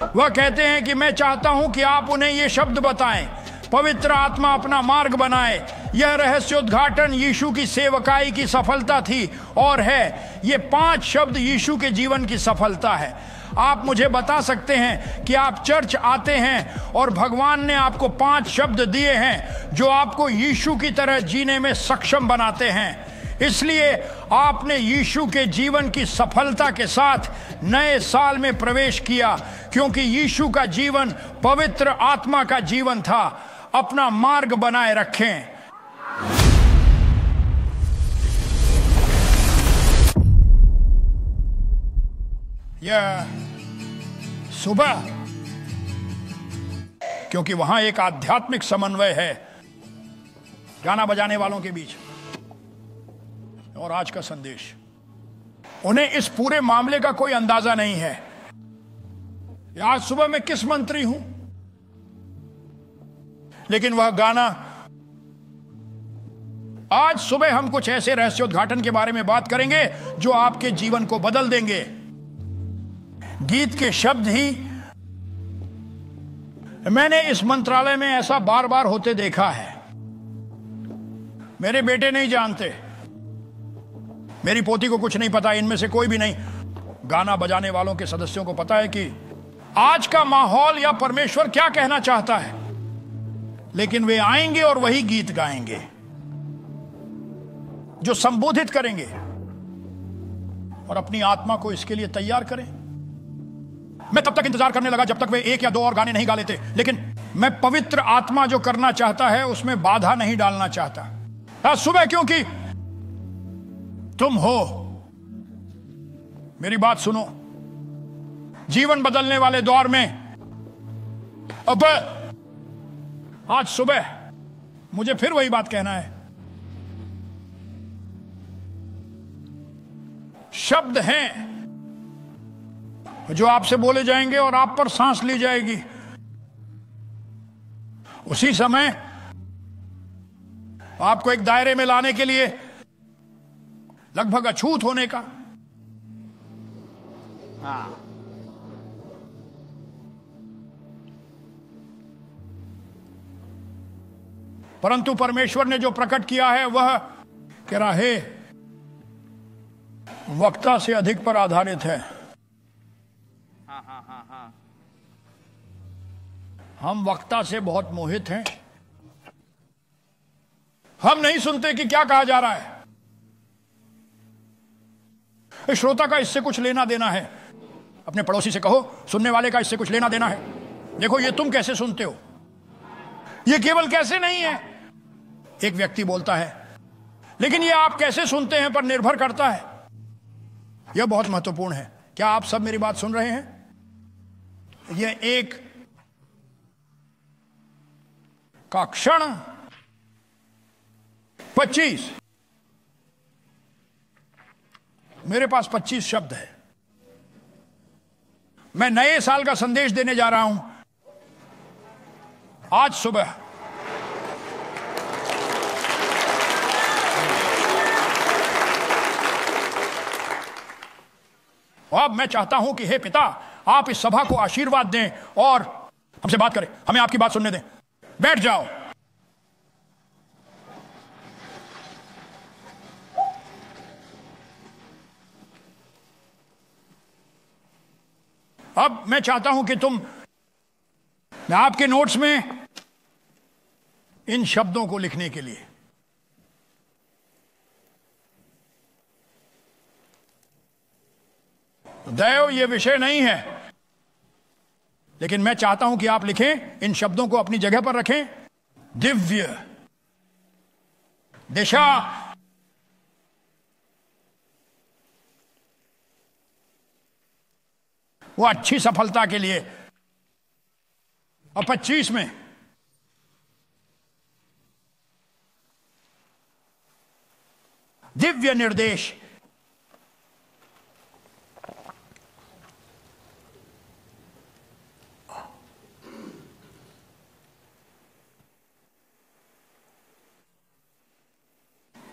वह कहते हैं कि मैं चाहता हूं कि आप उन्हें ये शब्द बताएं, पवित्र आत्मा अपना मार्ग बनाए। यह रहस्योद्घाटन यीशु की सेवकाई की सफलता थी और है। ये 5 शब्द यीशु के जीवन की सफलता है। आप मुझे बता सकते हैं कि आप चर्च आते हैं और भगवान ने आपको 5 शब्द दिए हैं जो आपको यीशु की तरह जीने में सक्षम बनाते हैं। इसलिए आपने यीशु के जीवन की सफलता के साथ नए साल में प्रवेश किया, क्योंकि यीशु का जीवन पवित्र आत्मा का जीवन था। अपना मार्ग बनाए रखें। यह सुबह, क्योंकि वहां एक आध्यात्मिक समन्वय है गाना बजाने वालों के बीच और आज का संदेश। उन्हें इस पूरे मामले का कोई अंदाजा नहीं है। आज सुबह मैं किस मंत्री हूं, लेकिन वह गाना, आज सुबह हम कुछ ऐसे रहस्योद्घाटन के बारे में बात करेंगे जो आपके जीवन को बदल देंगे। गीत के शब्द ही, मैंने इस मंत्रालय में ऐसा बार बार होते देखा है। मेरे बेटे नहीं जानते, मेरी पोती को कुछ नहीं पता, इनमें से कोई भी नहीं। गाना बजाने वालों के सदस्यों को पता है कि आज का माहौल या परमेश्वर क्या कहना चाहता है, लेकिन वे आएंगे और वही गीत गाएंगे जो संबोधित करेंगे और अपनी आत्मा को इसके लिए तैयार करें। मैं तब तक इंतजार करने लगा जब तक वे 1 या 2 और गाने नहीं गा लेते, लेकिन मैं पवित्र आत्मा जो करना चाहता है उसमें बाधा नहीं डालना चाहता। आज सुबह, क्योंकि तुम हो, मेरी बात सुनो, जीवन बदलने वाले दौर में अब आज सुबह मुझे फिर वही बात कहना है। शब्द हैं जो आपसे बोले जाएंगे और आप पर सांस ली जाएगी। उसी समय आपको एक दायरे में लाने के लिए, लगभग अछूत होने का, परंतु परमेश्वर ने जो प्रकट किया है वह कह रहा है वक्ता से अधिक पर आधारित है। हम वक्ता से बहुत मोहित हैं। हम नहीं सुनते कि क्या कहा जा रहा है। श्रोता का इससे कुछ लेना देना है। अपने पड़ोसी से कहो, सुनने वाले का इससे कुछ लेना देना है। देखो ये तुम कैसे सुनते हो, ये केवल कैसे नहीं है। एक व्यक्ति बोलता है, लेकिन ये आप कैसे सुनते हैं पर निर्भर करता है। यह बहुत महत्वपूर्ण है। क्या आप सब मेरी बात सुन रहे हैं? यह एक का क्षण 25, मेरे पास 25 शब्द है। मैं नए साल का संदेश देने जा रहा हूं आज सुबह। अब मैं चाहता हूं कि हे पिता, आप इस सभा को आशीर्वाद दें और हमसे बात करें, हमें आपकी बात सुनने दें। बैठ जाओ। अब मैं चाहता हूं कि मैं आपके नोट्स में इन शब्दों को लिखने के लिए, दैव ये विषय नहीं है, लेकिन मैं चाहता हूं कि आप लिखें, इन शब्दों को अपनी जगह पर रखें। दिव्य दिशा, वो अच्छी सफलता के लिए। और 25 में दिव्य निर्देश।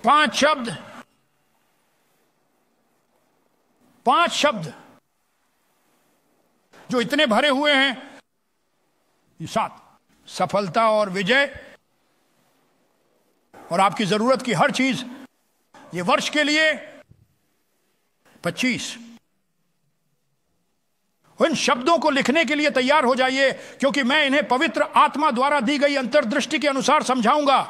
पांच शब्द जो इतने भरे हुए हैं, ये 7 सफलता और विजय और आपकी जरूरत की हर चीज, ये वर्ष के लिए 25। इन शब्दों को लिखने के लिए तैयार हो जाइए, क्योंकि मैं इन्हें पवित्र आत्मा द्वारा दी गई अंतर्दृष्टि के अनुसार समझाऊंगा।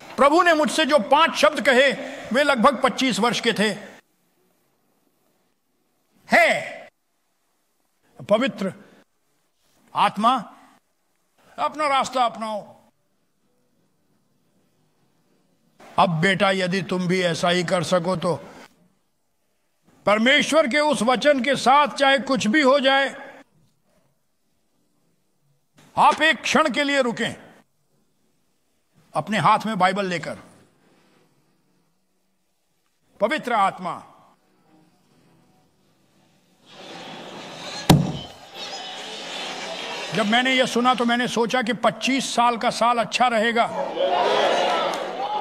प्रभु ने मुझसे जो 5 शब्द कहे वे लगभग 25 वर्ष के थे। है पवित्र आत्मा, अपना रास्ता अपनाओ। अब बेटा यदि तुम भी ऐसा ही कर सको तो परमेश्वर के उस वचन के साथ चाहे कुछ भी हो जाए, आप एक क्षण के लिए रुकें अपने हाथ में बाइबल लेकर। पवित्र आत्मा, जब मैंने यह सुना तो मैंने सोचा कि 25 साल का साल अच्छा रहेगा,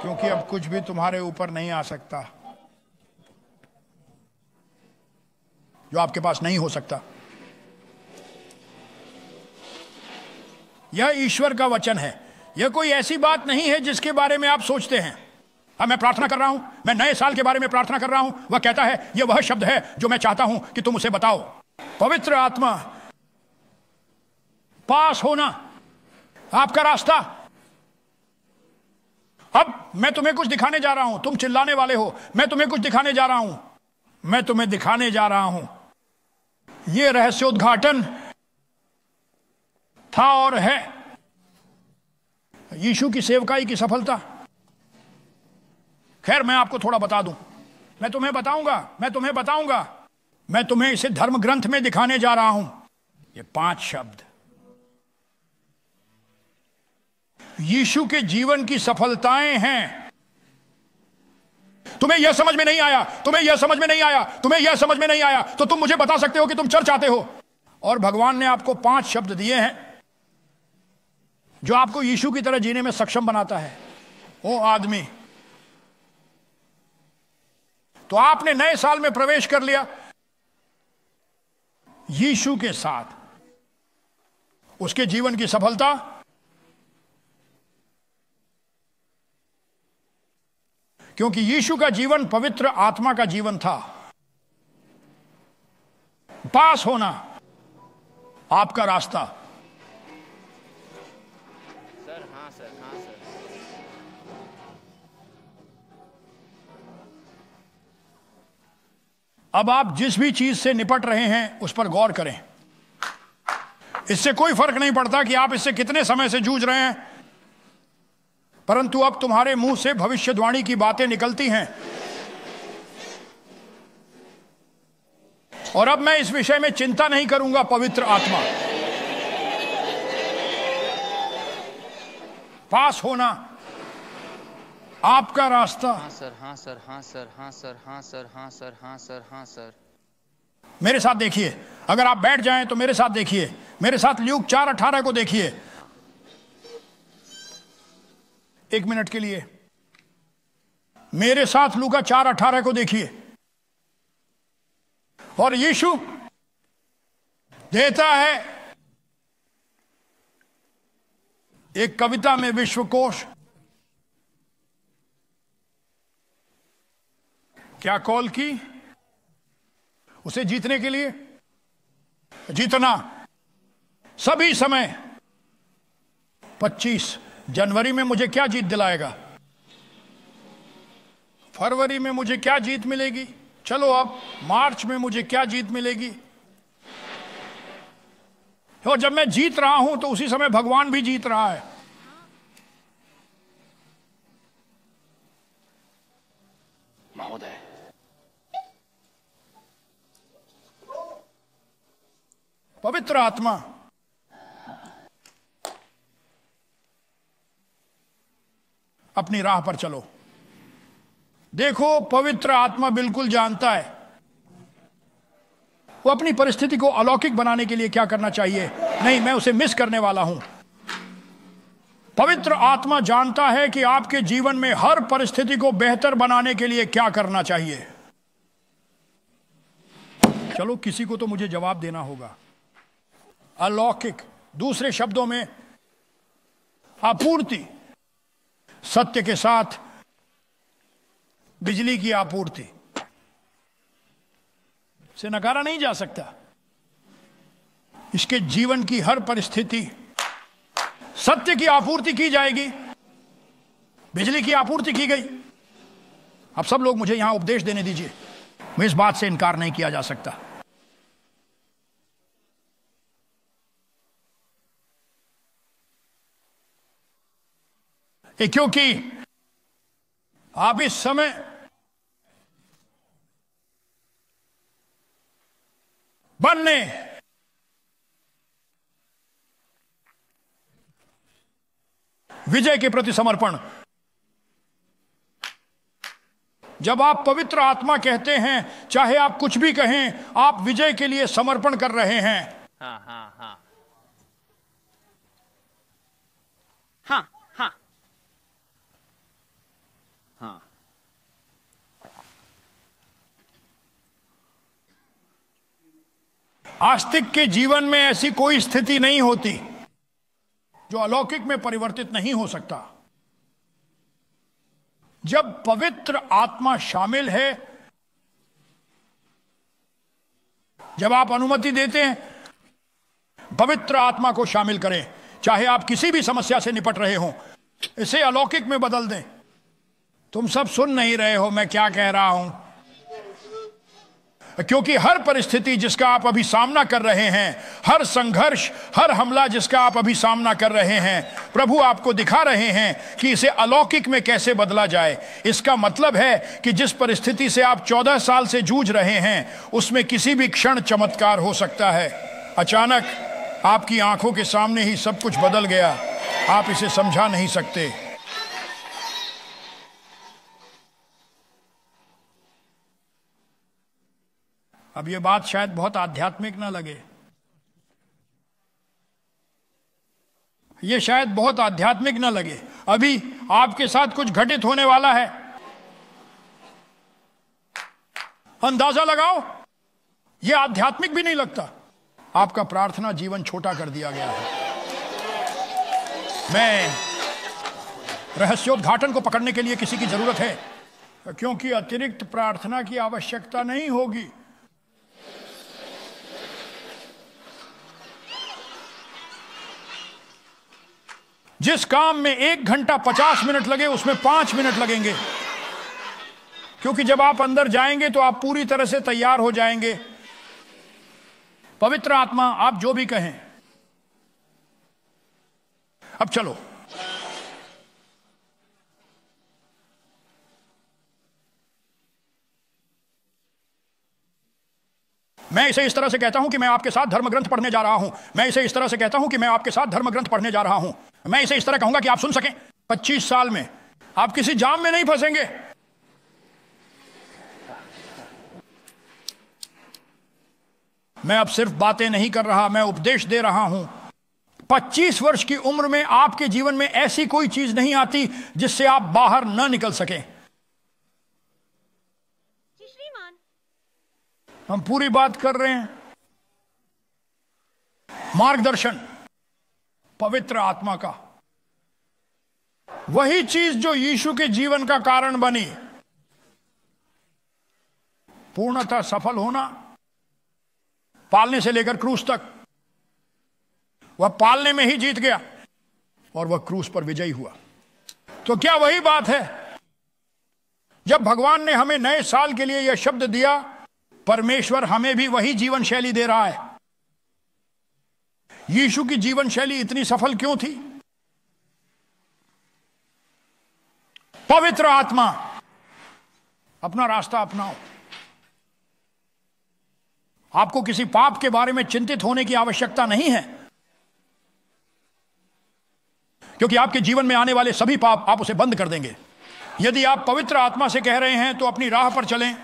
क्योंकि अब कुछ भी तुम्हारे ऊपर नहीं आ सकता जो आपके पास नहीं हो सकता। यह ईश्वर का वचन है। यह कोई ऐसी बात नहीं है जिसके बारे में आप सोचते हैं। अब मैं प्रार्थना कर रहा हूं, मैं नए साल के बारे में प्रार्थना कर रहा हूं। वह कहता है यह वह शब्द है जो मैं चाहता हूं कि तुम उसे बताओ। पवित्र आत्मा, पास होना आपका रास्ता। अब मैं तुम्हें कुछ दिखाने जा रहा हूं। तुम चिल्लाने वाले हो, मैं तुम्हें कुछ दिखाने जा रहा हूं। मैं तुम्हें दिखाने जा रहा हूं। यह रहस्योद्घाटन था और है यीशु की सेवकाई की सफलता। खैर, मैं आपको थोड़ा बता दूं। मैं तुम्हें बताऊंगा। मैं तुम्हें इसे धर्म ग्रंथ में दिखाने जा रहा हूं। ये 5 शब्द यीशु के जीवन की सफलताएं हैं। तुम्हें यह समझ में नहीं आया, तुम्हें यह समझ में नहीं आया तो तुम मुझे बता सकते हो कि तुम चर्च आते हो। और भगवान ने आपको 5 शब्द दिए हैं जो आपको यीशु की तरह जीने में सक्षम बनाता है। ओ आदमी, तो आपने नए साल में प्रवेश कर लिया यीशु के साथ। उसके जीवन की सफलता, क्योंकि यीशु का जीवन पवित्र आत्मा का जीवन था। पास होना आपका रास्ता। हाँ सर। अब आप जिस भी चीज से निपट रहे हैं उस पर गौर करें। इससे कोई फर्क नहीं पड़ता कि आप इससे कितने समय से जूझ रहे हैं, परंतु अब तुम्हारे मुंह से भविष्यवाणी की बातें निकलती हैं। और अब मैं इस विषय में चिंता नहीं करूंगा। पवित्र आत्मा, पास होना आपका रास्ता। हाँ सर। मेरे साथ देखिए। अगर आप बैठ जाएं तो मेरे साथ देखिए। मेरे साथ ल्यूक 4:18 को देखिए 1 मिनट के लिए। मेरे साथ लूका 4:18 को देखिए। और यीशु देता है एक कविता में विश्वकोश। क्या कॉल की उसे जीतने के लिए? जीतना सभी समय। 25 जनवरी में मुझे क्या जीत दिलाएगा? फरवरी में मुझे क्या जीत मिलेगी? चलो अब मार्च में मुझे क्या जीत मिलेगी? और जब मैं जीत रहा हूं तो उसी समय भगवान भी जीत रहा है। महोदय, पवित्र आत्मा अपनी राह पर चलो। देखो, पवित्र आत्मा बिल्कुल जानता है वो अपनी परिस्थिति को अलौकिक बनाने के लिए क्या करना चाहिए। नहीं, मैं उसे मिस करने वाला हूं। पवित्र आत्मा जानता है कि आपके जीवन में हर परिस्थिति को बेहतर बनाने के लिए क्या करना चाहिए। चलो किसी को तो मुझे जवाब देना होगा। अलौकिक, दूसरे शब्दों में आपूर्ति, सत्य के साथ बिजली की आपूर्ति से नकारा नहीं जा सकता। इसके जीवन की हर परिस्थिति सत्य की आपूर्ति की जाएगी, बिजली की आपूर्ति की गई। अब सब लोग मुझे यहां उपदेश देने दीजिए, मैं इस बात से इनकार नहीं किया जा सकता। क्योंकि आप इस समय बनने विजय के प्रति समर्पण, जब आप पवित्र आत्मा कहते हैं, चाहे आप कुछ भी कहें, आप विजय के लिए समर्पण कर रहे हैं। हाँ हाँ हाँ हाँ हाँ हाँ। आस्तिक के जीवन में ऐसी कोई स्थिति नहीं होती जो अलौकिक में परिवर्तित नहीं हो सकता। जब पवित्र आत्मा शामिल है, जब आप अनुमति देते हैं पवित्र आत्मा को शामिल करें, चाहे आप किसी भी समस्या से निपट रहे हो, इसे अलौकिक में बदल दें। तुम सब सुन नहीं रहे हो मैं क्या कह रहा हूं, क्योंकि हर परिस्थिति जिसका आप अभी सामना कर रहे हैं, हर संघर्ष, हर हमला जिसका आप अभी सामना कर रहे हैं, प्रभु आपको दिखा रहे हैं कि इसे अलौकिक में कैसे बदला जाए। इसका मतलब है कि जिस परिस्थिति से आप 14 साल से जूझ रहे हैं, उसमें किसी भी क्षण चमत्कार हो सकता है। अचानक आपकी आंखों के सामने ही सब कुछ बदल गया, आप इसे समझा नहीं सकते। अब यह बात शायद बहुत आध्यात्मिक ना लगे, यह शायद बहुत आध्यात्मिक ना लगे। अभी आपके साथ कुछ घटित होने वाला है, अंदाजा लगाओ, यह आध्यात्मिक भी नहीं लगता। आपका प्रार्थना जीवन छोटा कर दिया गया है। मैं रहस्योद्घाटन को पकड़ने के लिए किसी की जरूरत है, क्योंकि अतिरिक्त प्रार्थना की आवश्यकता नहीं होगी। जिस काम में 1 घंटा 50 मिनट लगे, उसमें 5 मिनट लगेंगे, क्योंकि जब आप अंदर जाएंगे तो आप पूरी तरह से तैयार हो जाएंगे। पवित्र आत्मा, आप जो भी कहें। अब चलो, मैं इसे इस तरह से कहता हूं कि मैं आपके साथ धर्म ग्रंथ पढ़ने जा रहा हूं। मैं इसे इस तरह से कहता हूं कि मैं आपके साथ धर्म ग्रंथ पढ़ने जा रहा हूं। मैं इसे इस तरह कहूंगा कि आप सुन सकें। 25 साल में आप किसी जाम में नहीं फंसेंगे। मैं अब सिर्फ बातें नहीं कर रहा, मैं उपदेश दे रहा हूं। 25 वर्ष की उम्र में आपके जीवन में ऐसी कोई चीज नहीं आती जिससे आप बाहर न निकल सकें। हम पूरी बात कर रहे हैं मार्गदर्शन पवित्र आत्मा का, वही चीज जो यीशु के जीवन का कारण बनी। पूर्णतः सफल होना, पालने से लेकर क्रूस तक। वह पालने में ही जीत गया और वह क्रूस पर विजयी हुआ। तो क्या वही बात है? जब भगवान ने हमें नए साल के लिए यह शब्द दिया, परमेश्वर हमें भी वही जीवन शैली दे रहा है। यीशु की जीवन शैली इतनी सफल क्यों थी? पवित्र आत्मा, अपना रास्ता अपनाओ। आपको किसी पाप के बारे में चिंतित होने की आवश्यकता नहीं है, क्योंकि आपके जीवन में आने वाले सभी पाप आप उसे बंद कर देंगे। यदि आप पवित्र आत्मा से कह रहे हैं तो अपनी राह पर चलें।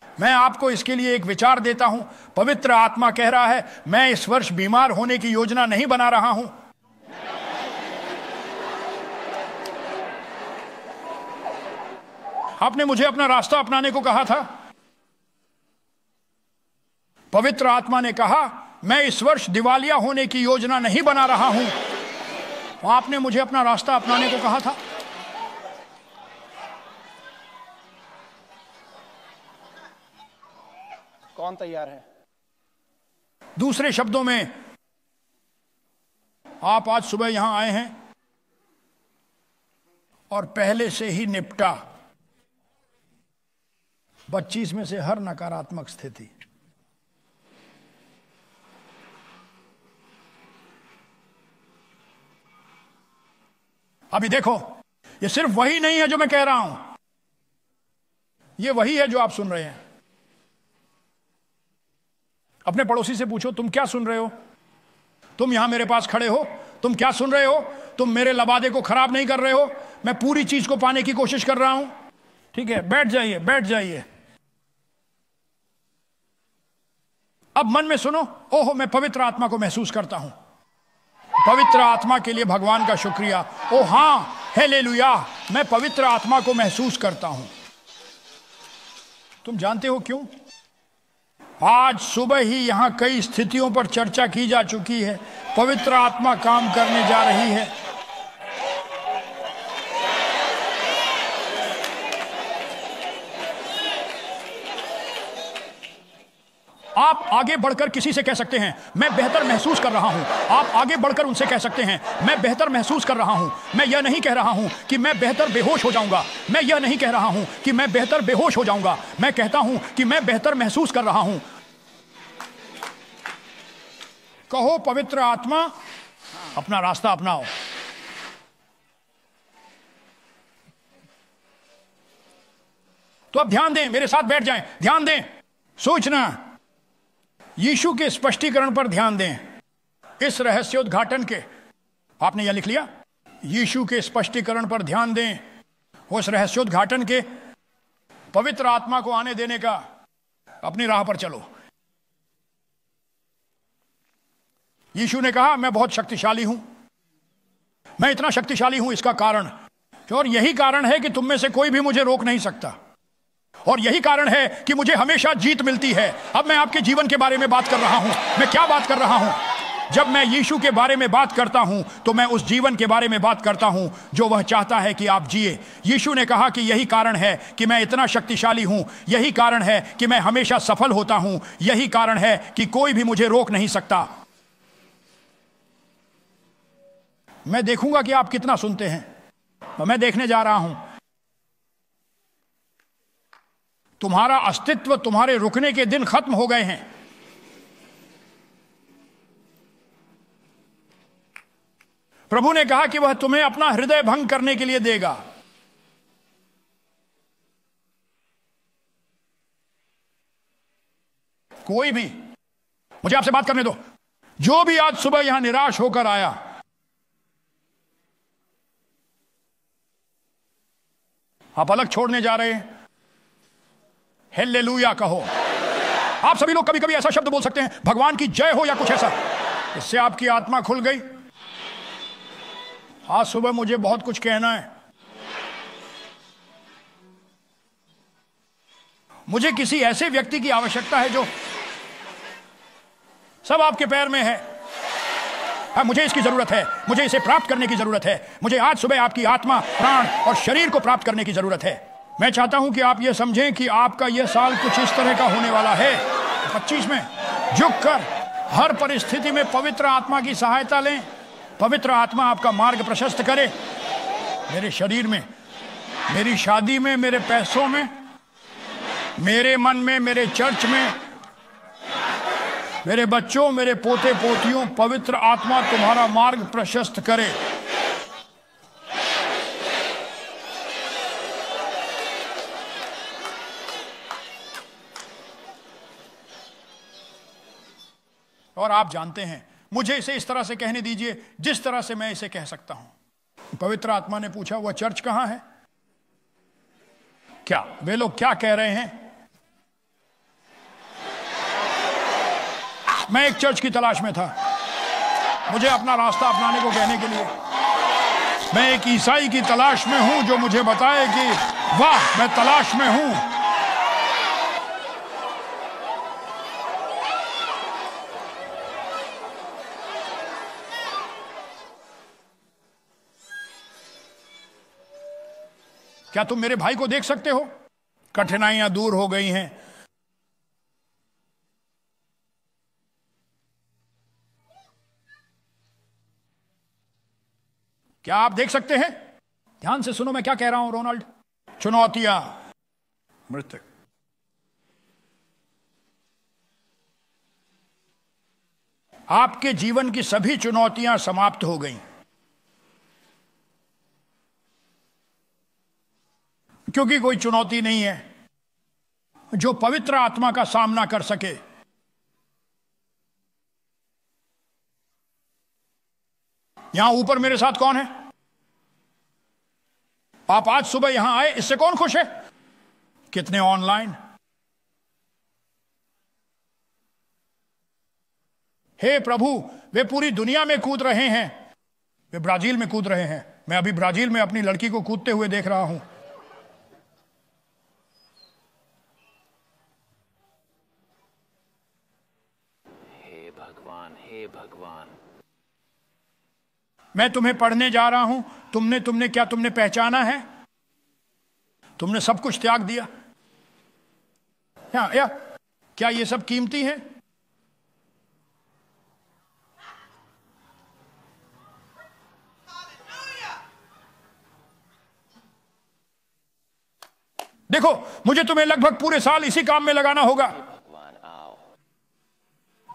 मैं आपको इसके लिए एक विचार देता हूं। पवित्र आत्मा कह रहा है, मैं इस वर्ष बीमार होने की योजना नहीं बना रहा हूं। आपने मुझे अपना रास्ता अपनाने को कहा था। पवित्र आत्मा ने कहा मैं इस वर्ष दिवालिया होने की योजना नहीं बना रहा हूं। आपने मुझे अपना रास्ता अपनाने को कहा था। कौन तैयार है? दूसरे शब्दों में, आप आज सुबह यहां आए हैं और पहले से ही निपटा 25 में से हर नकारात्मक स्थिति। अभी देखो, ये सिर्फ वही नहीं है जो मैं कह रहा हूं, ये वही है जो आप सुन रहे हैं। अपने पड़ोसी से पूछो, तुम क्या सुन रहे हो? तुम यहां मेरे पास खड़े हो, तुम क्या सुन रहे हो? तुम मेरे लबादे को खराब नहीं कर रहे हो, मैं पूरी चीज को पाने की कोशिश कर रहा हूं। ठीक है, बैठ जाइए, बैठ जाइए। अब मन में सुनो, ओहो मैं पवित्र आत्मा को महसूस करता हूं। पवित्र आत्मा के लिए भगवान का शुक्रिया। ओ हां, हालेलुया, मैं पवित्र आत्मा को महसूस करता हूं। तुम जानते हो क्यों? आज सुबह ही यहां कई स्थितियों पर चर्चा की जा चुकी है। पवित्र आत्मा काम करने जा रही है। आप आगे बढ़कर किसी से कह सकते हैं मैं बेहतर महसूस कर रहा हूं। आप आगे बढ़कर उनसे कह सकते हैं मैं बेहतर महसूस कर रहा हूं। मैं यह नहीं कह रहा हूं कि मैं बेहतर बेहोश हो जाऊंगा। मैं यह नहीं कह रहा हूं कि मैं बेहतर बेहोश हो जाऊंगा। मैं कहता हूं कि मैं बेहतर महसूस कर रहा हूं। कहो पवित्र आत्मा अपना रास्ता अपनाओ। तो अब ध्यान दें, मेरे साथ बैठ जाएं, ध्यान दें, सोचना, यीशु के स्पष्टीकरण पर ध्यान दें। इस रहस्योद्घाटन के, आपने यह लिख लिया, यीशु के स्पष्टीकरण पर ध्यान दें। उस रहस्योद्घाटन के, पवित्र आत्मा को आने देने का, अपनी राह पर चलो। यीशु ने कहा मैं बहुत शक्तिशाली हूं। मैं इतना शक्तिशाली हूं इसका कारण, और यही कारण है कि तुम में से कोई भी मुझे रोक नहीं सकता, और यही कारण है कि मुझे हमेशा जीत मिलती है। अब मैं आपके जीवन के बारे में बात कर रहा हूं। मैं क्या बात कर रहा हूं? जब मैं यीशु के बारे में बात करता हूं तो मैं उस जीवन के बारे में बात करता हूं जो वह चाहता है कि आप जिए। यीशु ने कहा कि यही कारण है कि मैं इतना शक्तिशाली हूं, यही कारण है कि मैं हमेशा सफल होता हूं, यही कारण है कि कोई भी मुझे रोक नहीं सकता। मैं देखूंगा कि आप कितना सुनते हैं। मैं देखने जा रहा हूं। तुम्हारा अस्तित्व, तुम्हारे रुकने के दिन खत्म हो गए हैं। प्रभु ने कहा कि वह तुम्हें अपना हृदय भंग करने के लिए देगा। कोई भी, मुझे आपसे बात करने दो, जो भी आज सुबह यहां निराश होकर आया, आप अलग छोड़ने जा रहे हैं। हालेलुया कहो। आप सभी लोग कभी कभी ऐसा शब्द बोल सकते हैं, भगवान की जय हो, या कुछ ऐसा। इससे आपकी आत्मा खुल गई। आज सुबह मुझे बहुत कुछ कहना है। मुझे किसी ऐसे व्यक्ति की आवश्यकता है जो सब आपके पैर में है। मुझे इसकी जरूरत है, मुझे इसे प्राप्त करने की जरूरत है। मुझे आज सुबह आपकी आत्मा, प्राण और शरीर को प्राप्त करने की जरूरत है। मैं चाहता हूं कि आप यह समझें कि आपका यह साल कुछ इस तरह का होने वाला है। 25 में झुककर हर परिस्थिति में पवित्र आत्मा की सहायता लें। पवित्र आत्मा आपका मार्ग प्रशस्त करे। मेरे शरीर में, मेरी शादी में, मेरे पैसों में, मेरे मन में, मेरे चर्च में, मेरे बच्चों, मेरे पोते पोतियों, पवित्र आत्मा तुम्हारा मार्ग प्रशस्त करे। और आप जानते हैं, मुझे इसे इस तरह से कहने दीजिए जिस तरह से मैं इसे कह सकता हूं। पवित्र आत्मा ने पूछा, वह चर्च कहां है? क्या वे लोग क्या कह रहे हैं? मैं एक चर्च की तलाश में था, मुझे अपना रास्ता अपनाने को कहने के लिए। मैं एक ईसाई की तलाश में हूं जो मुझे बताए कि वाह, मैं तलाश में हूं। क्या तुम मेरे भाई को देख सकते हो? कठिनाइयां दूर हो गई हैं। क्या आप देख सकते हैं? ध्यान से सुनो मैं क्या कह रहा हूं रोनाल्ड। चुनौतियां, मृतक, आपके जीवन की सभी चुनौतियां समाप्त हो गई, क्योंकि कोई चुनौती नहीं है जो पवित्र आत्मा का सामना कर सके। यहां ऊपर मेरे साथ कौन है? आप आज सुबह यहां आए, इससे कौन खुश है? कितने ऑनलाइन? हे प्रभु, वे पूरी दुनिया में कूद रहे हैं। वे ब्राजील में कूद रहे हैं। मैं अभी ब्राजील में अपनी लड़की को कूदते हुए देख रहा हूं। हे भगवान, हे भगवान। मैं तुम्हें पढ़ने जा रहा हूं। तुमने पहचाना है? तुमने सब कुछ त्याग दिया। या क्या ये सब कीमती है? देखो, मुझे तुम्हें लगभग पूरे साल इसी काम में लगाना होगा। भगवान आओ।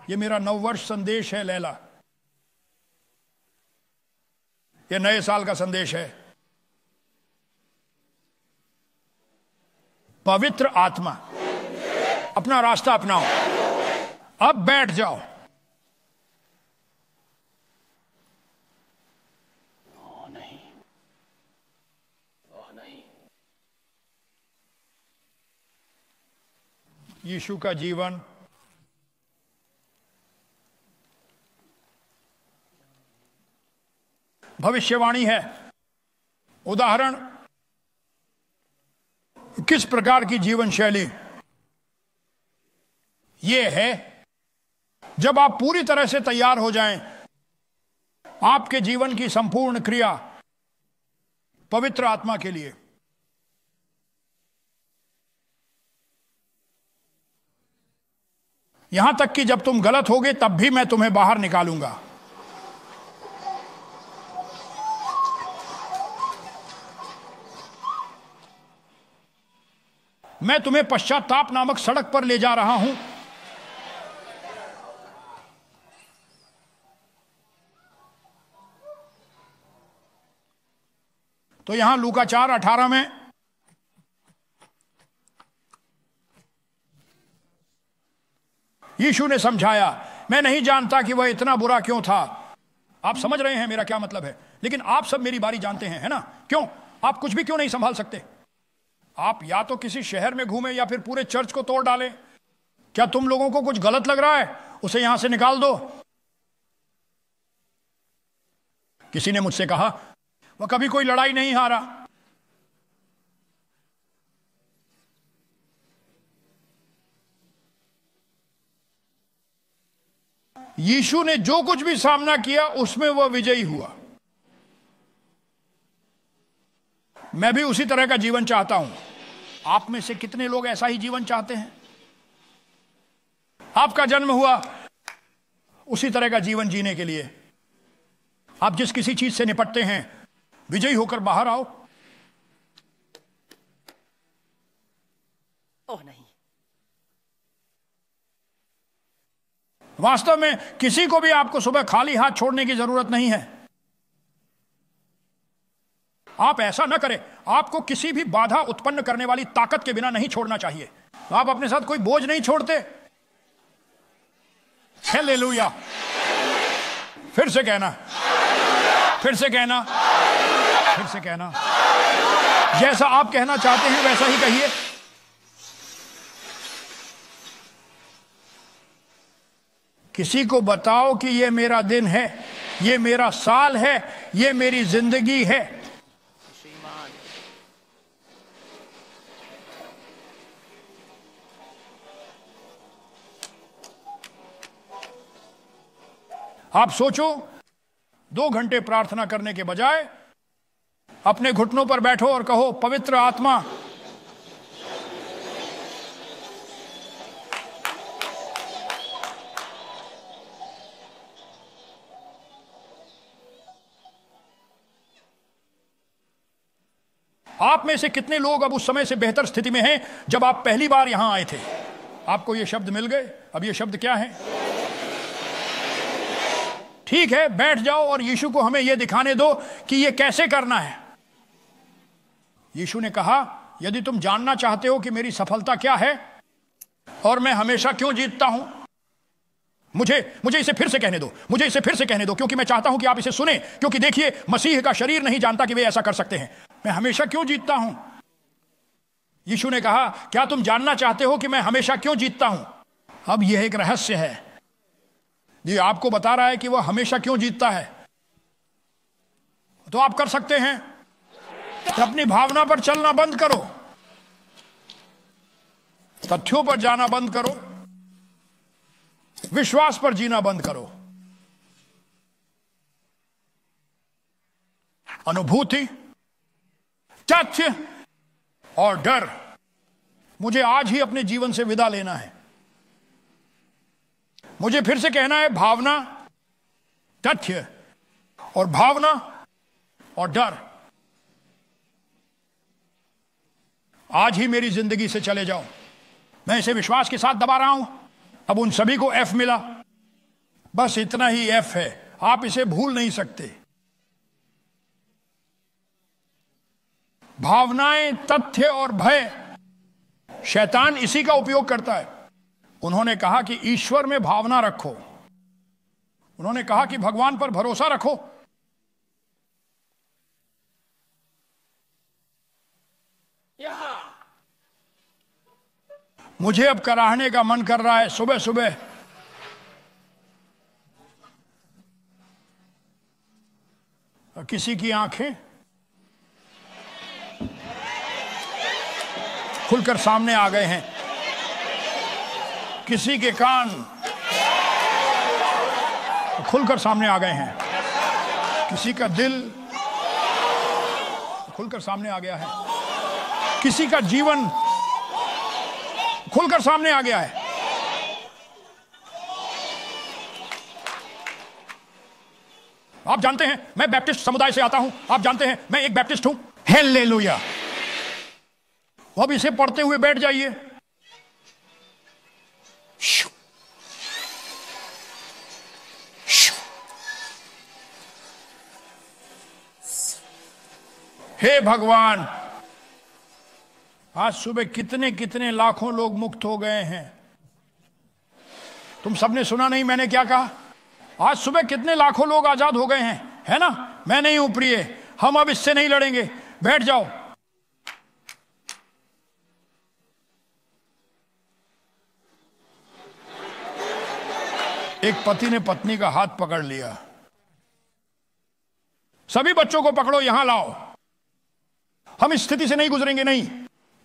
ये मेरा नववर्ष संदेश है लैला। ये नए साल का संदेश है। पवित्र आत्मा, अपना रास्ता अपनाओ। अब बैठ जाओ। ओ नहीं, ओ नहीं। यीशु का जीवन भविष्यवाणी है। उदाहरण, किस प्रकार की जीवन शैली? यह है जब आप पूरी तरह से तैयार हो जाएं, आपके जीवन की संपूर्ण क्रिया पवित्र आत्मा के लिए। यहां तक कि जब तुम गलत होगे तब भी मैं तुम्हें बाहर निकालूंगा। मैं तुम्हें पश्चाताप नामक सड़क पर ले जा रहा हूं। तो यहां लूका 4:18 में यीशु ने समझाया, मैं नहीं जानता कि वह इतना बुरा क्यों था। आप समझ रहे हैं मेरा क्या मतलब है? लेकिन आप सब मेरी बारी जानते हैं, है ना? क्यों? आप कुछ भी क्यों नहीं संभाल सकते? आप या तो किसी शहर में घूमें या फिर पूरे चर्च को तोड़ डालें। क्या तुम लोगों को कुछ गलत लग रहा है? उसे यहां से निकाल दो। किसी ने मुझसे कहा, वह कभी कोई लड़ाई नहीं हारा। यीशु ने जो कुछ भी सामना किया उसमें वह विजयी हुआ। मैं भी उसी तरह का जीवन चाहता हूं। आप में से कितने लोग ऐसा ही जीवन चाहते हैं? आपका जन्म हुआ उसी तरह का जीवन जीने के लिए। आप जिस किसी चीज से निपटते हैं, विजयी होकर बाहर आओ। ओह नहीं। वास्तव में किसी को भी आपको सुबह खाली हाथ छोड़ने की जरूरत नहीं है। आप ऐसा न करें। आपको किसी भी बाधा उत्पन्न करने वाली ताकत के बिना नहीं छोड़ना चाहिए। आप अपने साथ कोई बोझ नहीं छोड़ते। हालेलुया। फिर से कहना, फिर से कहना, फिर से कहना। जैसा आप कहना चाहते हैं वैसा ही कहिए। किसी को बताओ कि यह मेरा दिन है, यह मेरा साल है, यह मेरी जिंदगी है। आप सोचो, 2 घंटे प्रार्थना करने के बजाय अपने घुटनों पर बैठो और कहो, पवित्र आत्मा आप में से कितने लोग अब उस समय से बेहतर स्थिति में हैं जब आप पहली बार यहां आए थे? आपको ये शब्द मिल गए। अब ये शब्द क्या है? ठीक है, बैठ जाओ और यीशु को हमें यह दिखाने दो कि यह कैसे करना है। यीशु ने कहा, यदि तुम जानना चाहते हो कि मेरी सफलता क्या है और मैं हमेशा क्यों जीतता हूं, मुझे इसे फिर से कहने दो, मुझे इसे फिर से कहने दो, क्योंकि मैं चाहता हूं कि आप इसे सुने। क्योंकि देखिए, मसीह का शरीर नहीं जानता कि वे ऐसा कर सकते हैं। मैं हमेशा क्यों जीतता हूं? यीशु ने कहा, क्या तुम जानना चाहते हो कि मैं हमेशा क्यों जीतता हूं? अब यह एक रहस्य है। ये आपको बता रहा है कि वह हमेशा क्यों जीतता है। तो आप कर सकते हैं, तो अपनी भावना पर चलना बंद करो, तथ्यों पर जाना बंद करो, विश्वास पर जीना बंद करो। अनुभूति, तथ्य और डर, मुझे आज ही अपने जीवन से विदा लेना है। मुझे फिर से कहना है, भावना, तथ्य और भावना और डर आज ही मेरी जिंदगी से चले जाओ। मैं इसे विश्वास के साथ दबा रहा हूं। अब उन सभी को एफ मिला, बस इतना ही एफ है, आप इसे भूल नहीं सकते। भावनाएं, तथ्य और भय, शैतान इसी का उपयोग करता है। उन्होंने कहा कि ईश्वर में भावना रखो, उन्होंने कहा कि भगवान पर भरोसा रखो। मुझे अब कराहने का मन कर रहा है सुबह सुबह। किसी की आंखें खुलकर सामने आ गए हैं, किसी के कान खुलकर सामने आ गए हैं, किसी का दिल खुलकर सामने आ गया है, किसी का जीवन खुलकर सामने आ गया है। आप जानते हैं, मैं बैप्टिस्ट समुदाय से आता हूं, आप जानते हैं मैं एक बैप्टिस्ट हूं। हालेलुया। अब इसे पढ़ते हुए बैठ जाइए। हे भगवान, आज सुबह कितने कितने लाखों लोग मुक्त हो गए हैं। तुम सबने सुना नहीं मैंने क्या कहा? आज सुबह कितने लाखों लोग आजाद हो गए हैं, है ना? मैं नहीं हूं प्रिय, हम अब इससे नहीं लड़ेंगे। बैठ जाओ। एक पति ने पत्नी का हाथ पकड़ लिया। सभी बच्चों को पकड़ो, यहां लाओ, हम इस स्थिति से नहीं गुजरेंगे। नहीं,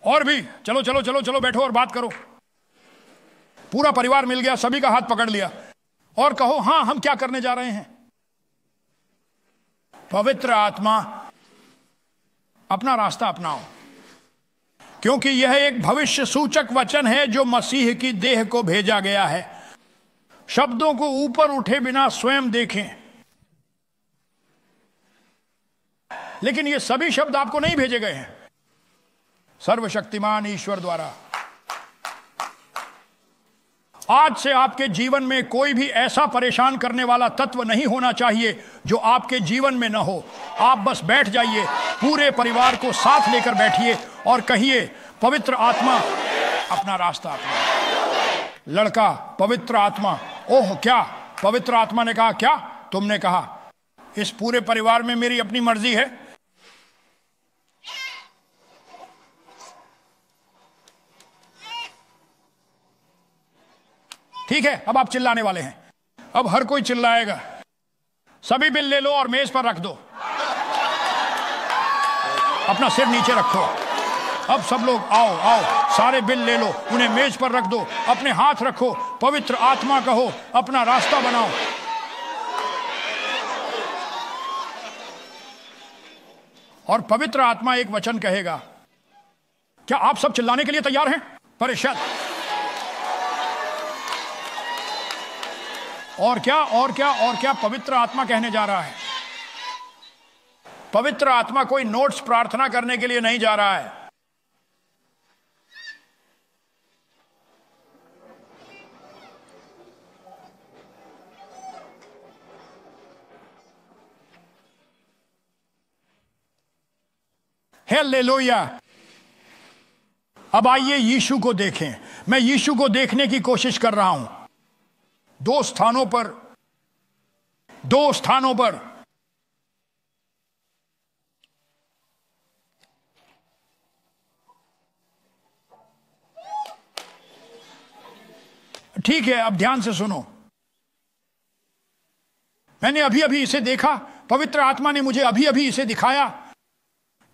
और भी चलो चलो चलो चलो, बैठो और बात करो। पूरा परिवार मिल गया, सभी का हाथ पकड़ लिया और कहो, हां हम क्या करने जा रहे हैं। पवित्र आत्मा, अपना रास्ता अपनाओ, क्योंकि यह एक भविष्य सूचक वचन है जो मसीह की देह को भेजा गया है। शब्दों को ऊपर उठे बिना स्वयं देखें। लेकिन ये सभी शब्द आपको नहीं भेजे गए हैं, सर्वशक्तिमान ईश्वर द्वारा। आज से आपके जीवन में कोई भी ऐसा परेशान करने वाला तत्व नहीं होना चाहिए जो आपके जीवन में न हो। आप बस बैठ जाइए, पूरे परिवार को साथ लेकर बैठिए और कहिए, पवित्र आत्मा अपना रास्ता अपना। लड़का, पवित्र आत्मा। ओह, क्या पवित्र आत्मा ने कहा? क्या तुमने कहा? इस पूरे परिवार में मेरी अपनी मर्जी है। ठीक है, अब आप चिल्लाने वाले हैं। अब हर कोई चिल्लाएगा। सभी बिल ले लो और मेज पर रख दो। अपना सिर नीचे रखो। अब सब लोग आओ आओ, सारे बिल ले लो, उन्हें मेज पर रख दो, अपने हाथ रखो, पवित्र आत्मा कहो, अपना रास्ता बनाओ। और पवित्र आत्मा एक वचन कहेगा। क्या आप सब चिल्लाने के लिए तैयार हैं? परिषद। और क्या और क्या और क्या पवित्र आत्मा कहने जा रहा है? पवित्र आत्मा कोई नोट्स प्रार्थना करने के लिए नहीं जा रहा है। हालेलुया। अब आइए यीशु को देखें। मैं यीशु को देखने की कोशिश कर रहा हूं दो स्थानों पर। ठीक है, अब ध्यान से सुनो। मैंने अभी अभी इसे देखा, पवित्र आत्मा ने मुझे अभी अभी इसे दिखाया।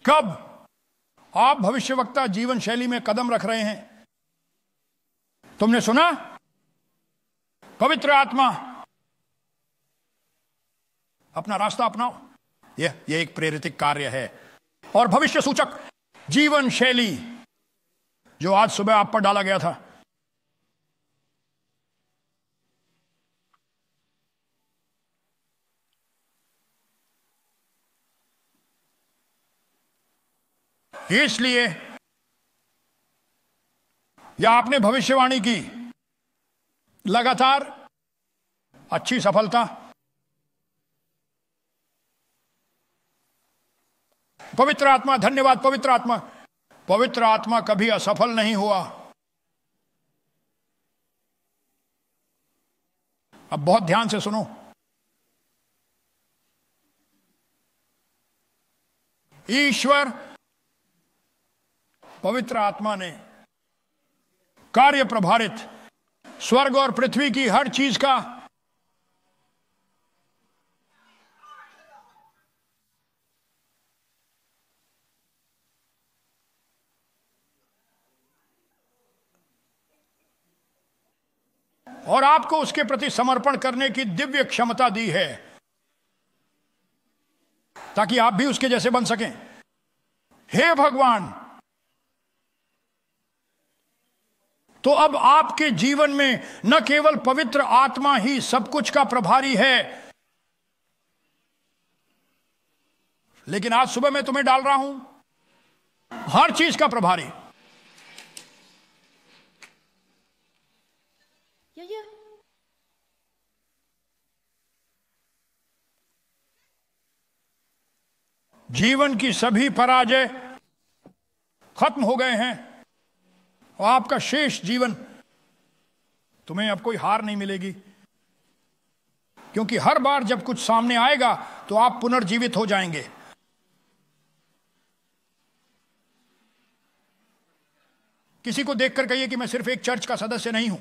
कब आप भविष्यवक्ता जीवन शैली में कदम रख रहे हैं, तुमने सुना? पवित्र आत्मा, अपना रास्ता अपनाओ। यह एक प्रेरित कार्य है। और भविष्य सूचक जीवन शैली जो आज सुबह आप पर डाला गया था, इसलिए या आपने भविष्यवाणी की, लगातार अच्छी सफलता। पवित्र आत्मा, धन्यवाद पवित्र आत्मा। पवित्र आत्मा कभी असफल नहीं हुआ। अब बहुत ध्यान से सुनो। ईश्वर पवित्र आत्मा ने कार्य प्रभारित स्वर्ग और पृथ्वी की हर चीज का और आपको उसके प्रति समर्पण करने की दिव्य क्षमता दी है ताकि आप भी उसके जैसे बन सकें। हे भगवान, तो अब आपके जीवन में न केवल पवित्र आत्मा ही सब कुछ का प्रभारी है, लेकिन आज सुबह मैं तुम्हें डाल रहा हूं हर चीज का प्रभारी। जीवन की सभी पराजय खत्म हो गए हैं और आपका शेष जीवन, तुम्हें अब कोई हार नहीं मिलेगी, क्योंकि हर बार जब कुछ सामने आएगा तो आप पुनर्जीवित हो जाएंगे। किसी को देखकर कहिए कि मैं सिर्फ एक चर्च का सदस्य नहीं हूं,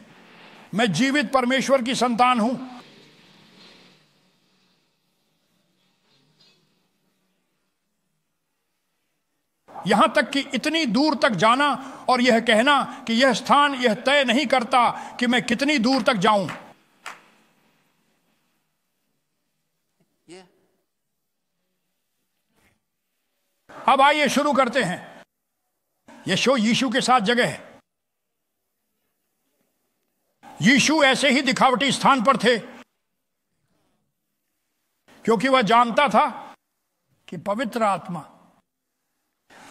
मैं जीवित परमेश्वर की संतान हूं। यहां तक कि इतनी दूर तक जाना और यह कहना कि यह स्थान यह तय नहीं करता कि मैं कितनी दूर तक जाऊं। अब आइए शुरू करते हैं। यह शो यीशु के साथ जगह है। यीशु ऐसे ही दिखावटी स्थान पर थे क्योंकि वह जानता था कि पवित्र आत्मा,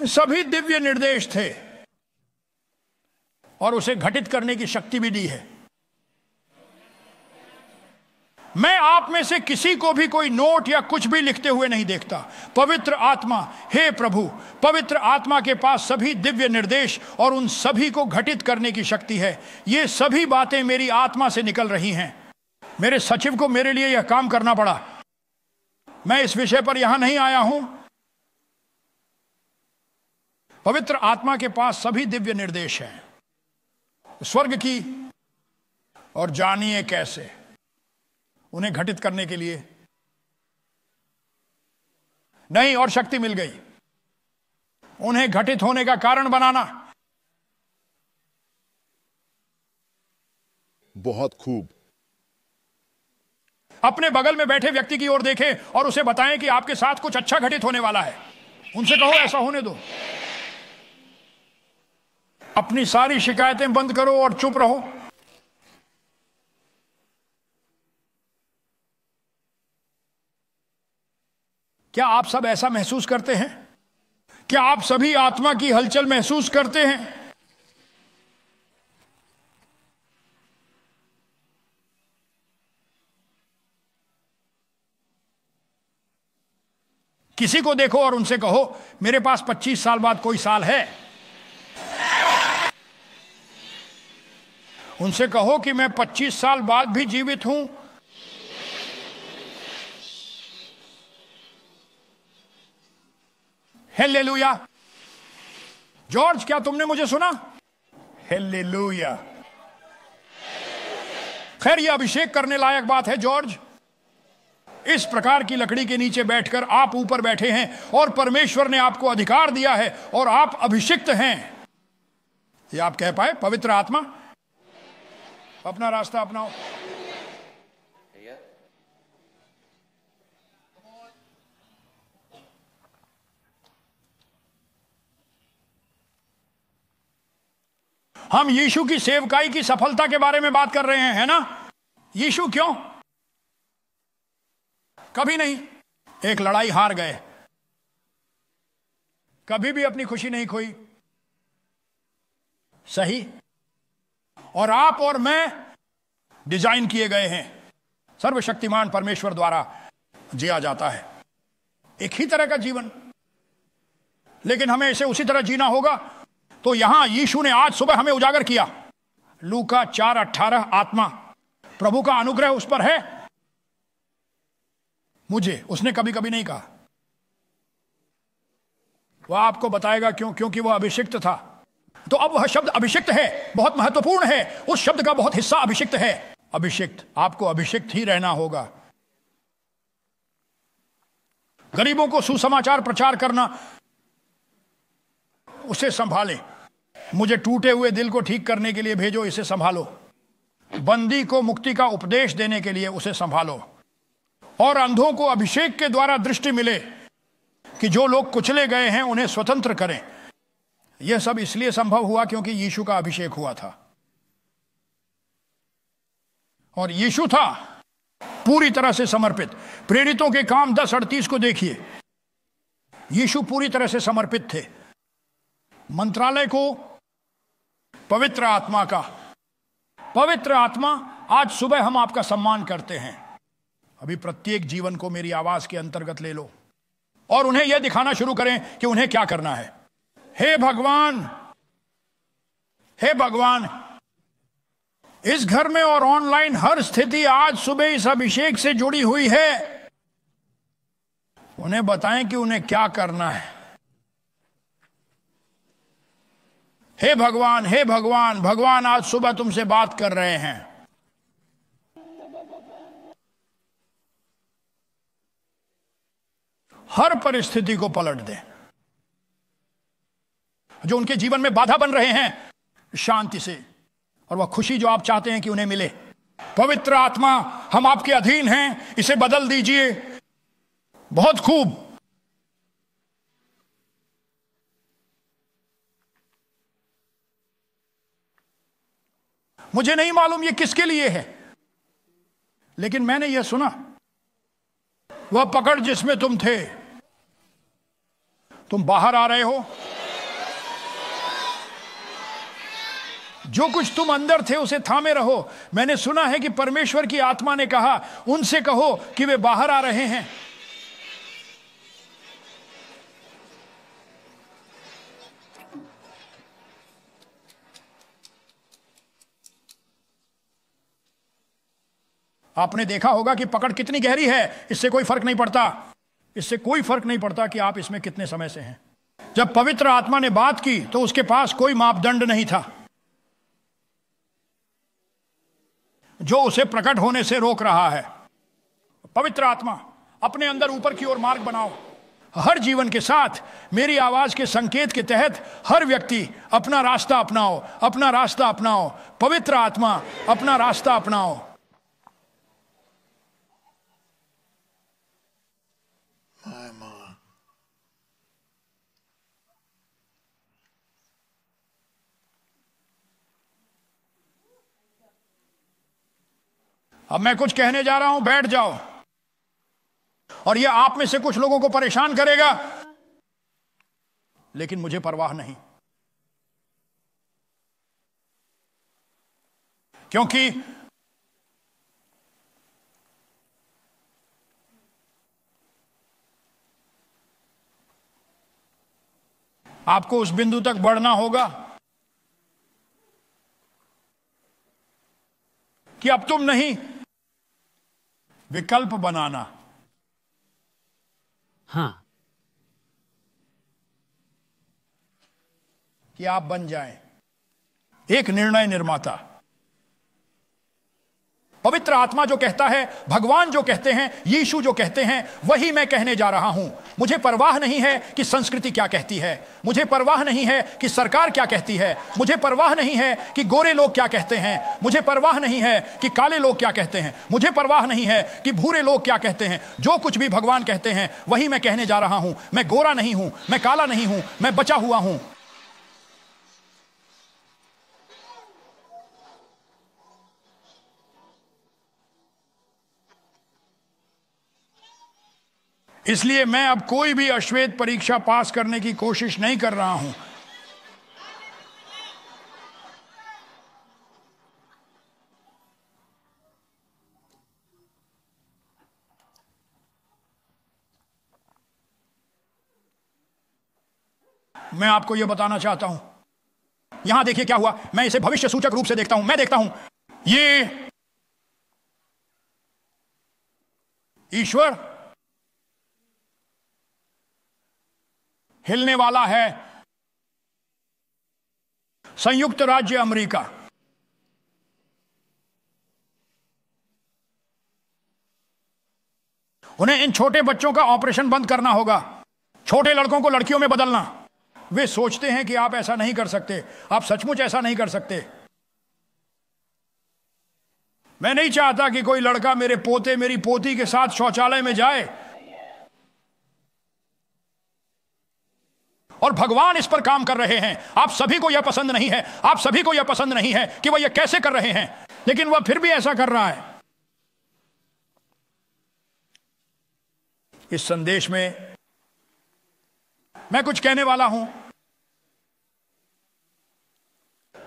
सभी दिव्य निर्देश थे और उसे घटित करने की शक्ति भी दी है। मैं आप में से किसी को भी कोई नोट या कुछ भी लिखते हुए नहीं देखता। पवित्र आत्मा, हे प्रभु, पवित्र आत्मा के पास सभी दिव्य निर्देश और उन सभी को घटित करने की शक्ति है। ये सभी बातें मेरी आत्मा से निकल रही हैं। मेरे सचिव को मेरे लिए यह काम करना पड़ा। मैं इस विषय पर यहां नहीं आया हूं। पवित्र आत्मा के पास सभी दिव्य निर्देश हैं स्वर्ग की, और जानिए कैसे उन्हें घटित करने के लिए नहीं, और शक्ति मिल गई उन्हें घटित होने का कारण बनाना। बहुत खूब। अपने बगल में बैठे व्यक्ति की ओर देखें और उसे बताएं कि आपके साथ कुछ अच्छा घटित होने वाला है। उनसे कहो ऐसा होने दो। अपनी सारी शिकायतें बंद करो और चुप रहो। क्या आप सब ऐसा महसूस करते हैं? क्या आप सभी आत्मा की हलचल महसूस करते हैं? किसी को देखो और उनसे कहो मेरे पास 25 साल बाद कोई साल है। उनसे कहो कि मैं 25 साल बाद भी जीवित हूं। हेलेलुया। जॉर्ज, क्या तुमने मुझे सुना? हेलेलुया। खैर, यह अभिषेक करने लायक बात है जॉर्ज। इस प्रकार की लकड़ी के नीचे बैठकर आप ऊपर बैठे हैं और परमेश्वर ने आपको अधिकार दिया है और आप अभिषिक्त हैं। ये आप कह पाए पवित्र आत्मा अपना रास्ता अपनाओ। हम यीशु की सेवकाई की सफलता के बारे में बात कर रहे हैं, है ना? यीशु क्यों? कभी नहीं एक लड़ाई हार गए, कभी भी अपनी खुशी नहीं खोई। सही। और आप और मैं डिजाइन किए गए हैं, सर्वशक्तिमान परमेश्वर द्वारा जिया जाता है एक ही तरह का जीवन, लेकिन हमें इसे उसी तरह जीना होगा। तो यहां यीशु ने आज सुबह हमें उजागर किया। लूका 4:18 आत्मा प्रभु का अनुग्रह उस पर है। मुझे उसने कभी कभी नहीं कहा। वह आपको बताएगा क्यों? क्योंकि वह अभिषिक्त था। तो अब वह शब्द अभिषिक्त है, बहुत महत्वपूर्ण है। उस शब्द का बहुत हिस्सा अभिषिक्त है। अभिषिक्त, आपको अभिषिक्त ही रहना होगा। गरीबों को सुसमाचार प्रचार करना, उसे संभाले। मुझे टूटे हुए दिल को ठीक करने के लिए भेजो, इसे संभालो। बंदी को मुक्ति का उपदेश देने के लिए उसे संभालो। और अंधों को अभिषेक के द्वारा दृष्टि मिले कि जो लोग कुचले गए हैं उन्हें स्वतंत्र करें। यह सब इसलिए संभव हुआ क्योंकि यीशु का अभिषेक हुआ था। और यीशु था पूरी तरह से समर्पित। प्रेरितों के काम 10:38 को देखिए। यीशु पूरी तरह से समर्पित थे। मंत्रालय को पवित्र आत्मा का, पवित्र आत्मा, आज सुबह हम आपका सम्मान करते हैं। अभी प्रत्येक जीवन को मेरी आवाज के अंतर्गत ले लो और उन्हें यह दिखाना शुरू करें कि उन्हें क्या करना है। हे भगवान, हे भगवान, इस घर में और ऑनलाइन हर स्थिति आज सुबह इस अभिषेक से जुड़ी हुई है। उन्हें बताएं कि उन्हें क्या करना है। हे भगवान, हे भगवान, भगवान आज सुबह तुमसे बात कर रहे हैं। हर परिस्थिति को पलट दें जो उनके जीवन में बाधा बन रहे हैं, शांति से, और वह खुशी जो आप चाहते हैं कि उन्हें मिले। पवित्र आत्मा, हम आपके अधीन हैं, इसे बदल दीजिए। बहुत खूब। मुझे नहीं मालूम ये किसके लिए है, लेकिन मैंने यह सुना, वह पकड़ जिसमें तुम थे, तुम बाहर आ रहे हो। जो कुछ तुम अंदर थे उसे थामे रहो। मैंने सुना है कि परमेश्वर की आत्मा ने कहा उनसे कहो कि वे बाहर आ रहे हैं। आपने देखा होगा कि पकड़ कितनी गहरी है। इससे कोई फर्क नहीं पड़ता, इससे कोई फर्क नहीं पड़ता कि आप इसमें कितने समय से हैं। जब पवित्र आत्मा ने बात की तो उसके पास कोई मापदंड नहीं था जो उसे प्रकट होने से रोक रहा है। पवित्र आत्मा, अपने अंदर ऊपर की ओर मार्ग बनाओ। हर जीवन के साथ मेरी आवाज के संकेत के तहत हर व्यक्ति अपना रास्ता अपनाओ, अपना रास्ता अपनाओ। पवित्र आत्मा, अपना रास्ता अपनाओ। अब मैं कुछ कहने जा रहा हूं, बैठ जाओ। और यह आप में से कुछ लोगों को परेशान करेगा, लेकिन मुझे परवाह नहीं, क्योंकि आपको उस बिंदु तक बढ़ना होगा कि अब तुम नहीं, विकल्प बनाना। हाँ, कि आप बन जाएं एक निर्णय निर्माता। पवित्र आत्मा जो कहता है, भगवान जो कहते हैं, यीशु जो कहते हैं, वही मैं कहने जा रहा हूं। मुझे परवाह नहीं है कि संस्कृति क्या कहती है, मुझे परवाह नहीं है कि सरकार क्या कहती है, मुझे परवाह नहीं है कि गोरे लोग क्या कहते हैं, मुझे परवाह नहीं है कि काले लोग क्या कहते हैं, मुझे परवाह नहीं है कि भूरे लोग क्या कहते हैं। जो कुछ भी भगवान कहते हैं वही मैं कहने जा रहा हूं। मैं गोरा नहीं हूं, मैं काला नहीं हूं, मैं बचा हुआ हूं। इसलिए मैं अब कोई भी अश्वेत परीक्षा पास करने की कोशिश नहीं कर रहा हूं। मैं आपको यह बताना चाहता हूं, यहां देखिए क्या हुआ। मैं इसे भविष्य सूचक रूप से देखता हूं। मैं देखता हूं ये ईश्वर हिलने वाला है। संयुक्त राज्य अमेरिका, उन्हें इन छोटे बच्चों का ऑपरेशन बंद करना होगा, छोटे लड़कों को लड़कियों में बदलना। वे सोचते हैं कि आप ऐसा नहीं कर सकते। आप सचमुच ऐसा नहीं कर सकते। मैं नहीं चाहता कि कोई लड़का मेरे पोते मेरी पोती के साथ शौचालय में जाए, और भगवान इस पर काम कर रहे हैं। आप सभी को यह पसंद नहीं है, आप सभी को यह पसंद नहीं है कि वह यह कैसे कर रहे हैं, लेकिन वह फिर भी ऐसा कर रहा है। इस संदेश में मैं कुछ कहने वाला हूं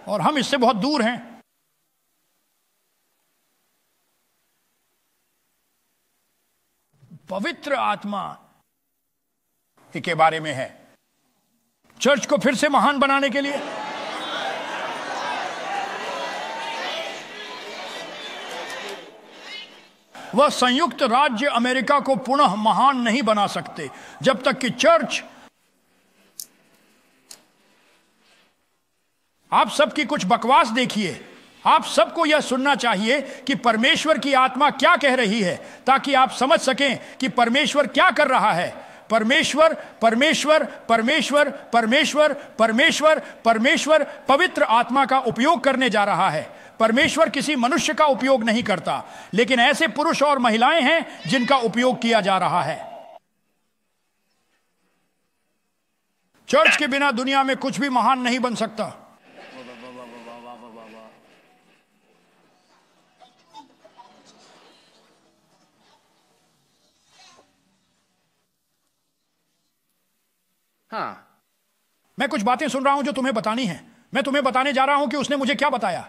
और हम इससे बहुत दूर हैं। पवित्र आत्मा के बारे में है, चर्च को फिर से महान बनाने के लिए। वह संयुक्त राज्य अमेरिका को पुनः महान नहीं बना सकते जब तक कि चर्च, आप सबकी कुछ बकवास देखिए। आप सबको यह सुनना चाहिए कि परमेश्वर की आत्मा क्या कह रही है, ताकि आप समझ सकें कि परमेश्वर क्या कर रहा है। परमेश्वर परमेश्वर परमेश्वर परमेश्वर परमेश्वर परमेश्वर पवित्र आत्मा का उपयोग करने जा रहा है। परमेश्वर किसी मनुष्य का उपयोग नहीं करता, लेकिन ऐसे पुरुष और महिलाएं हैं जिनका उपयोग किया जा रहा है। चर्च के बिना दुनिया में कुछ भी महान नहीं बन सकता। हाँ, मैं कुछ बातें सुन रहा हूं जो तुम्हें बतानी है। मैं तुम्हें बताने जा रहा हूं कि उसने मुझे क्या बताया।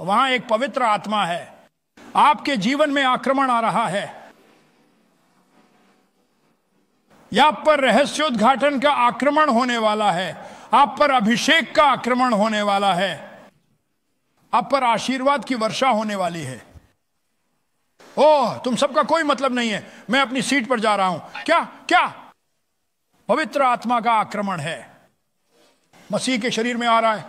वहां एक पवित्र आत्मा है, आपके जीवन में आक्रमण आ रहा है, या आप पर रहस्योद्घाटन का आक्रमण होने वाला है, आप पर अभिषेक का आक्रमण होने वाला है, आप पर आशीर्वाद की वर्षा होने वाली है। ओह, तुम सबका कोई मतलब नहीं है, मैं अपनी सीट पर जा रहा हूं। क्या क्या? पवित्र आत्मा का आक्रमण है, मसीह के शरीर में आ रहा है।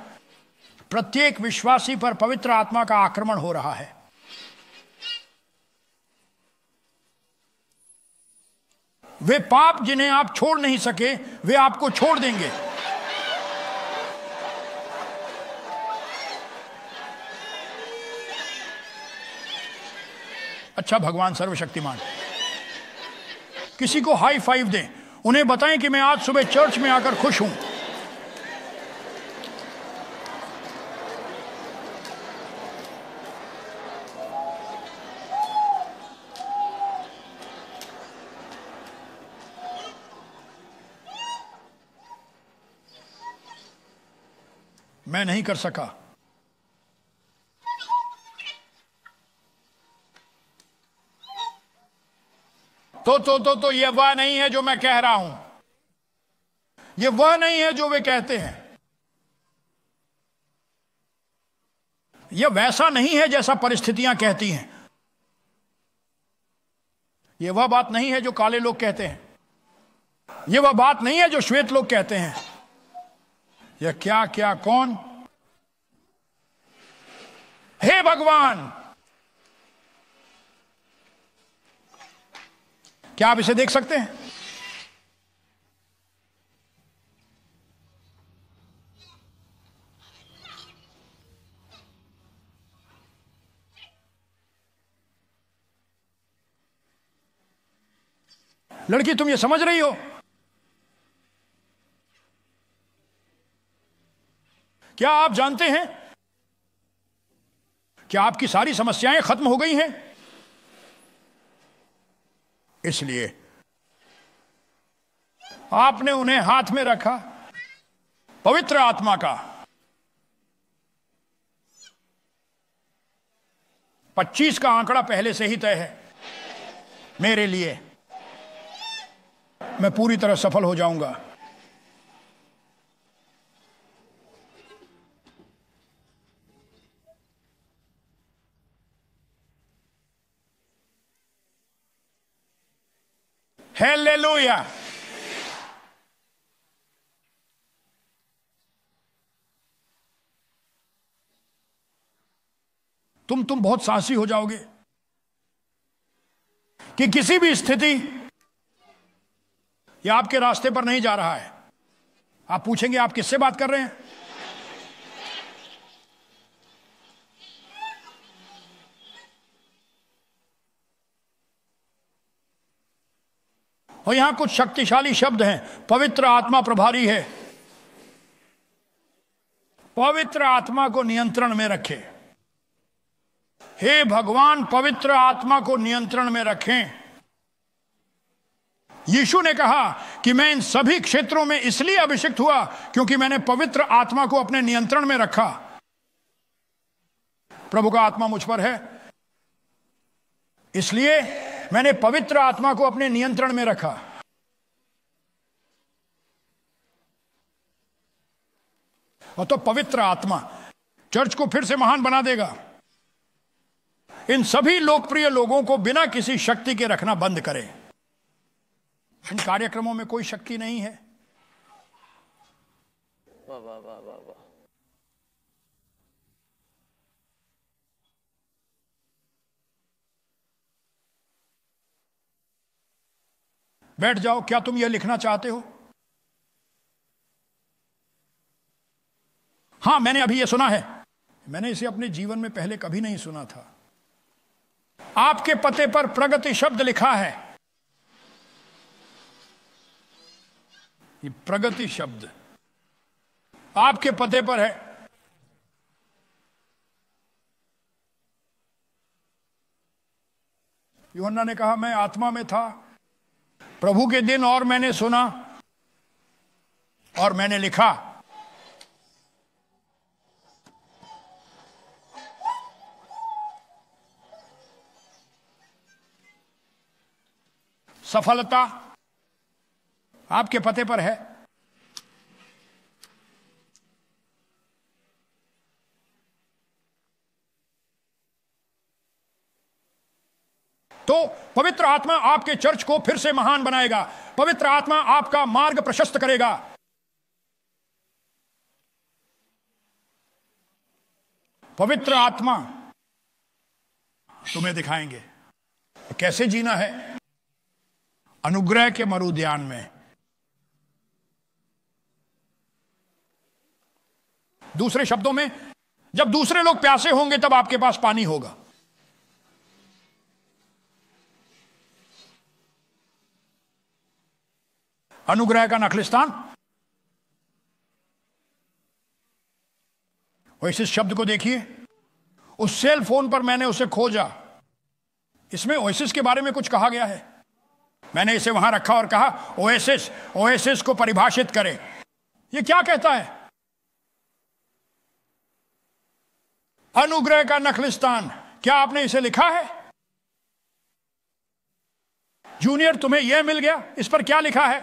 प्रत्येक विश्वासी पर पवित्र आत्मा का आक्रमण हो रहा है। वे पाप जिन्हें आप छोड़ नहीं सके, वे आपको छोड़ देंगे। अच्छा, भगवान सर्वशक्तिमान, किसी को हाई फाइव दें, उन्हें बताएं कि मैं आज सुबह चर्च में आकर खुश हूं। मैं नहीं कर सका। तो ये वह नहीं है जो मैं कह रहा हूं, ये वह नहीं है जो वे कहते हैं, यह वैसा नहीं है जैसा परिस्थितियां कहती हैं, यह वह बात नहीं है जो काले लोग कहते हैं, यह वह बात नहीं है जो श्वेत लोग कहते हैं। यह क्या क्या कौन? हे भगवान, क्या आप इसे देख सकते हैं? लड़की, तुम ये समझ रही हो? क्या आप जानते हैं कि आपकी सारी समस्याएं खत्म हो गई हैं? इसलिए आपने उन्हें हाथ में रखा पवित्र आत्मा का। 25 का आंकड़ा पहले से ही तय है मेरे लिए। मैं पूरी तरह सफल हो जाऊंगा। हालेलुया। तुम बहुत साहसी हो जाओगे कि किसी भी स्थिति यह आपके रास्ते पर नहीं जा रहा है। आप पूछेंगे आप किससे बात कर रहे हैं? और यहां कुछ शक्तिशाली शब्द हैं। पवित्र आत्मा प्रभारी है। पवित्र आत्मा को नियंत्रण में रखे। हे भगवान, पवित्र आत्मा को नियंत्रण में रखें। यीशु ने कहा कि मैं इन सभी क्षेत्रों में इसलिए अभिषिक्त हुआ क्योंकि मैंने पवित्र आत्मा को अपने नियंत्रण में रखा। प्रभु का आत्मा मुझ पर है, इसलिए मैंने पवित्र आत्मा को अपने नियंत्रण में रखा। और तो पवित्र आत्मा चर्च को फिर से महान बना देगा। इन सभी लोकप्रिय लोगों को बिना किसी शक्ति के रखना बंद करें। इन कार्यक्रमों में कोई शक्ति नहीं है। वाह वाह वाह वाह वाह। बैठ जाओ। क्या तुम यह लिखना चाहते हो? हां, मैंने अभी यह सुना है। मैंने इसे अपने जीवन में पहले कभी नहीं सुना था। आपके पते पर प्रगति शब्द लिखा है। ये प्रगति शब्द आपके पते पर है। यूहन्ना ने कहा, मैं आत्मा में था प्रभु के दिन और मैंने सुना और मैंने लिखा। सफलता आपके पते पर है। तो पवित्र आत्मा आपके चर्च को फिर से महान बनाएगा। पवित्र आत्मा आपका मार्ग प्रशस्त करेगा। पवित्र आत्मा तुम्हें दिखाएंगे कैसे जीना है अनुग्रह के मरुद्यान में। दूसरे शब्दों में, जब दूसरे लोग प्यासे होंगे तब आपके पास पानी होगा। अनुग्रह का नखलिस्तान। ओएसिस शब्द को देखिए। उस सेल फोन पर मैंने उसे खोजा। इसमें ओएसिस के बारे में कुछ कहा गया है। मैंने इसे वहां रखा और कहा, ओएसिस को परिभाषित करें। यह क्या कहता है? अनुग्रह का नखलिस्तान, क्या आपने इसे लिखा है? जूनियर, तुम्हें यह मिल गया, इस पर क्या लिखा है?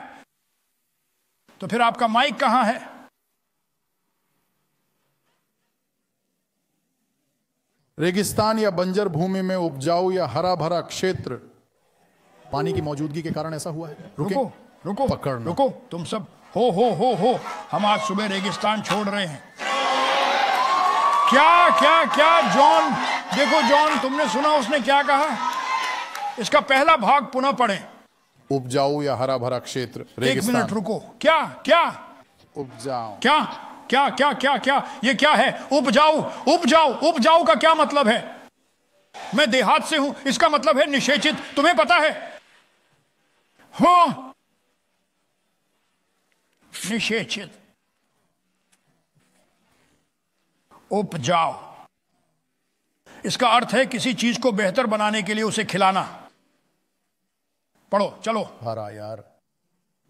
तो फिर आपका माइक कहां है? रेगिस्तान या बंजर भूमि में उपजाऊ या हरा भरा क्षेत्र पानी की मौजूदगी के कारण ऐसा हुआ है। रुको रुको पकड़ना। रुको, तुम सब हो हम आज सुबह रेगिस्तान छोड़ रहे हैं। क्या क्या क्या जॉन, देखो जॉन, तुमने सुना उसने क्या कहा? इसका पहला भाग पुनः पढ़ें। उपजाऊ या हरा भरा क्षेत्र, एक रेगिस्तान। मिनट रुको, क्या क्या उपजाऊ, क्या क्या क्या क्या क्या ये क्या है? उपजाऊ उपजाऊ उपजाऊ का क्या मतलब है? मैं देहात से हूं, इसका मतलब है निषेचित, तुम्हें पता है? हाँ, निषेचित, उपजाऊ, इसका अर्थ है किसी चीज को बेहतर बनाने के लिए उसे खिलाना। पढ़ो चलो। हरा यार,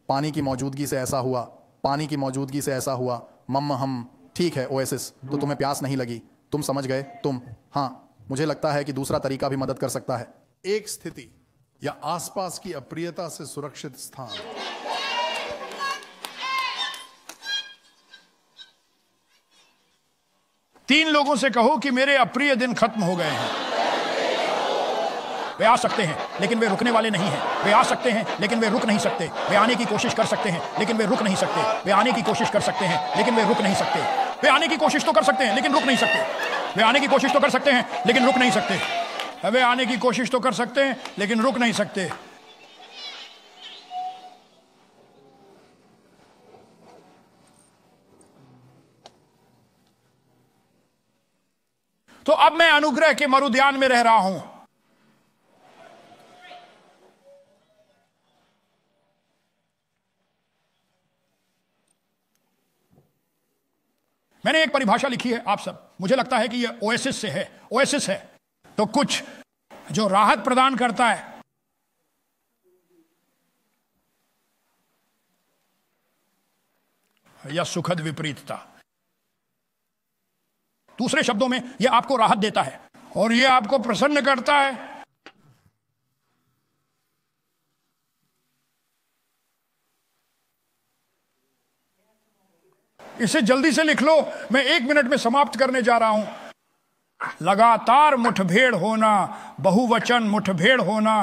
पानी की मौजूदगी से ऐसा हुआ, पानी की मौजूदगी से ऐसा हुआ। हम ठीक है ओएसिस, तो तुम्हें प्यास नहीं लगी, तुम समझ गए तुम। हाँ, मुझे लगता है कि दूसरा तरीका भी मदद कर सकता है। एक स्थिति या आसपास की अप्रियता से सुरक्षित स्थान। तीन लोगों से कहो कि मेरे अप्रिय दिन खत्म हो गए हैं। वे आ सकते हैं लेकिन वे रुकने वाले नहीं हैं। वे आ सकते हैं लेकिन वे रुक नहीं सकते। वे आने की कोशिश कर सकते हैं लेकिन वे रुक नहीं सकते। वे आने की कोशिश कर सकते हैं लेकिन वे रुक नहीं सकते। वे आने की कोशिश तो कर सकते हैं लेकिन रुक नहीं सकते। वे आने की कोशिश तो कर सकते हैं लेकिन रुक नहीं सकते। वे आने की कोशिश तो कर सकते हैं लेकिन रुक नहीं सकते। तो अब मैं अनुग्रह के मरुद्यान में रह रहा हूं। मैंने एक परिभाषा लिखी है, आप सब, मुझे लगता है कि यह ओएसिस से है। ओएसिस है तो कुछ जो राहत प्रदान करता है, या सुखद विपरीतता। दूसरे शब्दों में यह आपको राहत देता है और यह आपको प्रसन्न करता है। इसे जल्दी से लिख लो, मैं 1 मिनट में समाप्त करने जा रहा हूं। लगातार मुठभेड़ होना, बहुवचन मुठभेड़ होना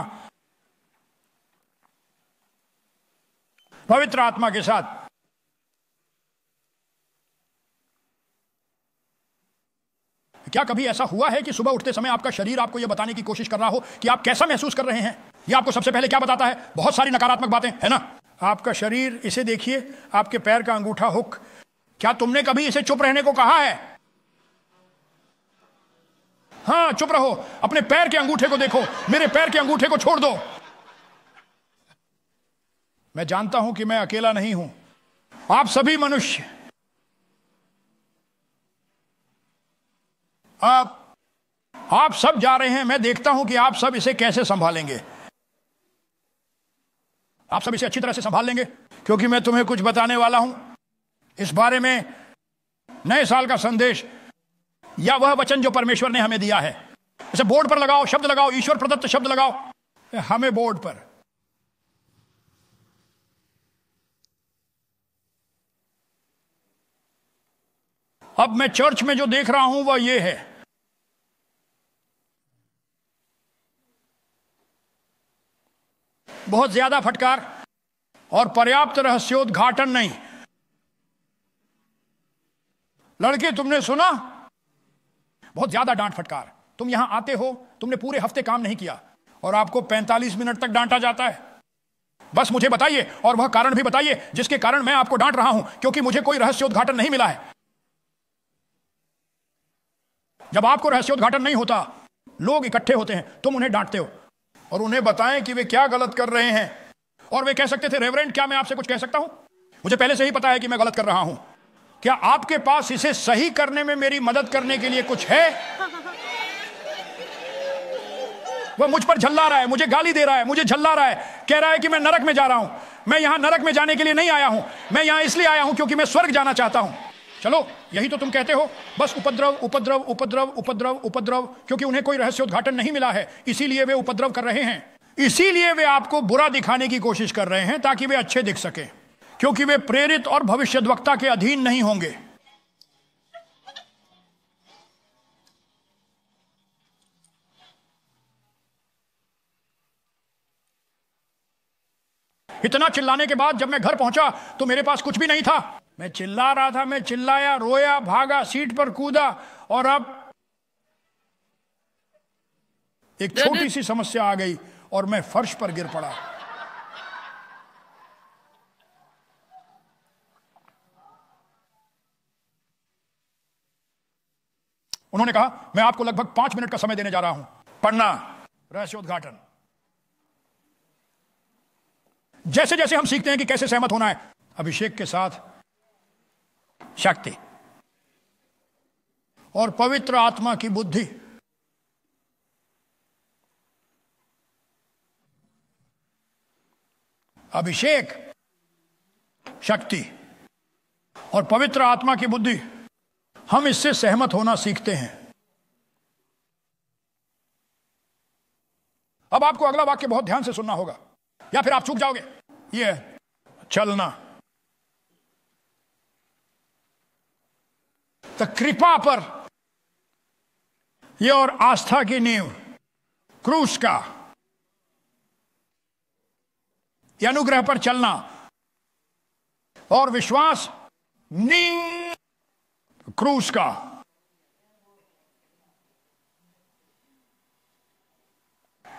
पवित्र आत्मा के साथ। क्या कभी ऐसा हुआ है कि सुबह उठते समय आपका शरीर आपको यह बताने की कोशिश कर रहा हो कि आप कैसा महसूस कर रहे हैं? यह आपको सबसे पहले क्या बताता है? बहुत सारी नकारात्मक बातें, है ना? आपका शरीर, इसे देखिए, आपके पैर का अंगूठा हुक। क्या तुमने कभी इसे चुप रहने को कहा है? हां, चुप रहो। अपने पैर के अंगूठे को देखो, मेरे पैर के अंगूठे को छोड़ दो। मैं जानता हूं कि मैं अकेला नहीं हूं। आप सभी मनुष्य, आप सब जा रहे हैं। मैं देखता हूं कि आप सब इसे कैसे संभालेंगे। आप सब इसे अच्छी तरह से संभाल लेंगे, क्योंकि मैं तुम्हें कुछ बताने वाला हूं इस बारे में। नए साल का संदेश या वह वचन जो परमेश्वर ने हमें दिया है, इसे बोर्ड पर लगाओ, शब्द लगाओ, ईश्वर प्रदत्त शब्द लगाओ हमें बोर्ड पर। अब मैं चर्च में जो देख रहा हूं वह यह है, बहुत ज्यादा फटकार और पर्याप्त रहस्योद्घाटन नहीं। लड़के, तुमने सुना? बहुत ज्यादा डांट फटकार। तुम यहां आते हो, तुमने पूरे हफ्ते काम नहीं किया और आपको 45 मिनट तक डांटा जाता है। बस मुझे बताइए, और वह कारण भी बताइए जिसके कारण मैं आपको डांट रहा हूं, क्योंकि मुझे कोई रहस्योद्घाटन नहीं मिला है। जब आपको रहस्योद्घाटन नहीं होता, लोग इकट्ठे होते हैं, तुम उन्हें डांटते हो और उन्हें बताएं कि वे क्या गलत कर रहे हैं। और वे कह सकते थे, रेवरेंड, क्या मैं आपसे कुछ कह सकता हूं? मुझे पहले से ही पता है कि मैं गलत कर रहा हूं। क्या आपके पास इसे सही करने में मेरी मदद करने के लिए कुछ है? वह मुझ पर झल्ला रहा है, मुझे गाली दे रहा है, मुझे झल्ला रहा है, कह रहा है कि मैं नरक में जा रहा हूं। मैं यहां नरक में जाने के लिए नहीं आया हूं, मैं यहां इसलिए आया हूं क्योंकि मैं स्वर्ग जाना चाहता हूं। चलो यही तो तुम कहते हो, बस उपद्रव उपद्रव उपद्रव उपद्रव उपद्रव, क्योंकि उन्हें कोई रहस्योद्घाटन नहीं मिला है, इसीलिए वे उपद्रव कर रहे हैं। इसीलिए वे आपको बुरा दिखाने की कोशिश कर रहे हैं ताकि वे अच्छे दिख सके, क्योंकि वे प्रेरित और भविष्यद्वक्ता के अधीन नहीं होंगे। इतना चिल्लाने के बाद जब मैं घर पहुंचा तो मेरे पास कुछ भी नहीं था। मैं चिल्ला रहा था, मैं चिल्लाया, रोया, भागा, सीट पर कूदा, और अब एक छोटी सी समस्या आ गई और मैं फर्श पर गिर पड़ा। उन्होंने कहा, मैं आपको लगभग 5 मिनट का समय देने जा रहा हूं, पढ़ना रहस्योद्घाटन। जैसे जैसे हम सीखते हैं कि कैसे सहमत होना है अभिषेक के साथ, शक्ति और पवित्र आत्मा की बुद्धि, अभिषेक, शक्ति और पवित्र आत्मा की बुद्धि, हम इससे सहमत होना सीखते हैं। अब आपको अगला वाक्य बहुत ध्यान से सुनना होगा या फिर आप चूक जाओगे। यह चलना, तो कृपा पर यह और आस्था की नींव, क्रूस का, यह अनुग्रह पर चलना और विश्वास नींव क्रूस का।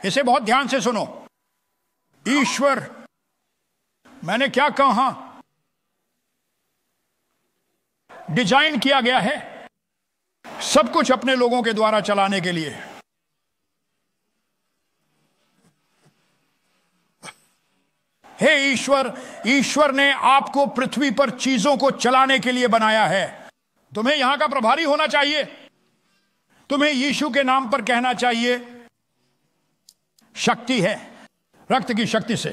इसे बहुत ध्यान से सुनो। ईश्वर, मैंने क्या कहा, डिजाइन किया गया है सब कुछ अपने लोगों के द्वारा चलाने के लिए। हे ईश्वर, ईश्वर ने आपको पृथ्वी पर चीजों को चलाने के लिए बनाया है। तुम्हें यहां का प्रभारी होना चाहिए। तुम्हें यीशु के नाम पर कहना चाहिए, शक्ति है, रक्त की शक्ति से,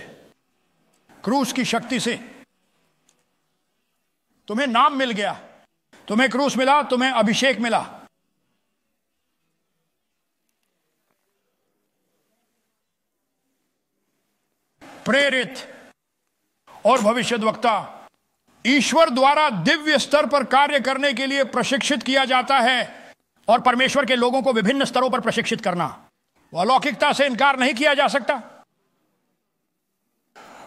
क्रूस की शक्ति से। तुम्हें नाम मिल गया, तुम्हें क्रूस मिला, तुम्हें अभिषेक मिला। प्रेरित और भविष्यद्वक्ता ईश्वर द्वारा दिव्य स्तर पर कार्य करने के लिए प्रशिक्षित किया जाता है, और परमेश्वर के लोगों को विभिन्न स्तरों पर प्रशिक्षित करना, अलौकिकता से इनकार नहीं किया जा सकता।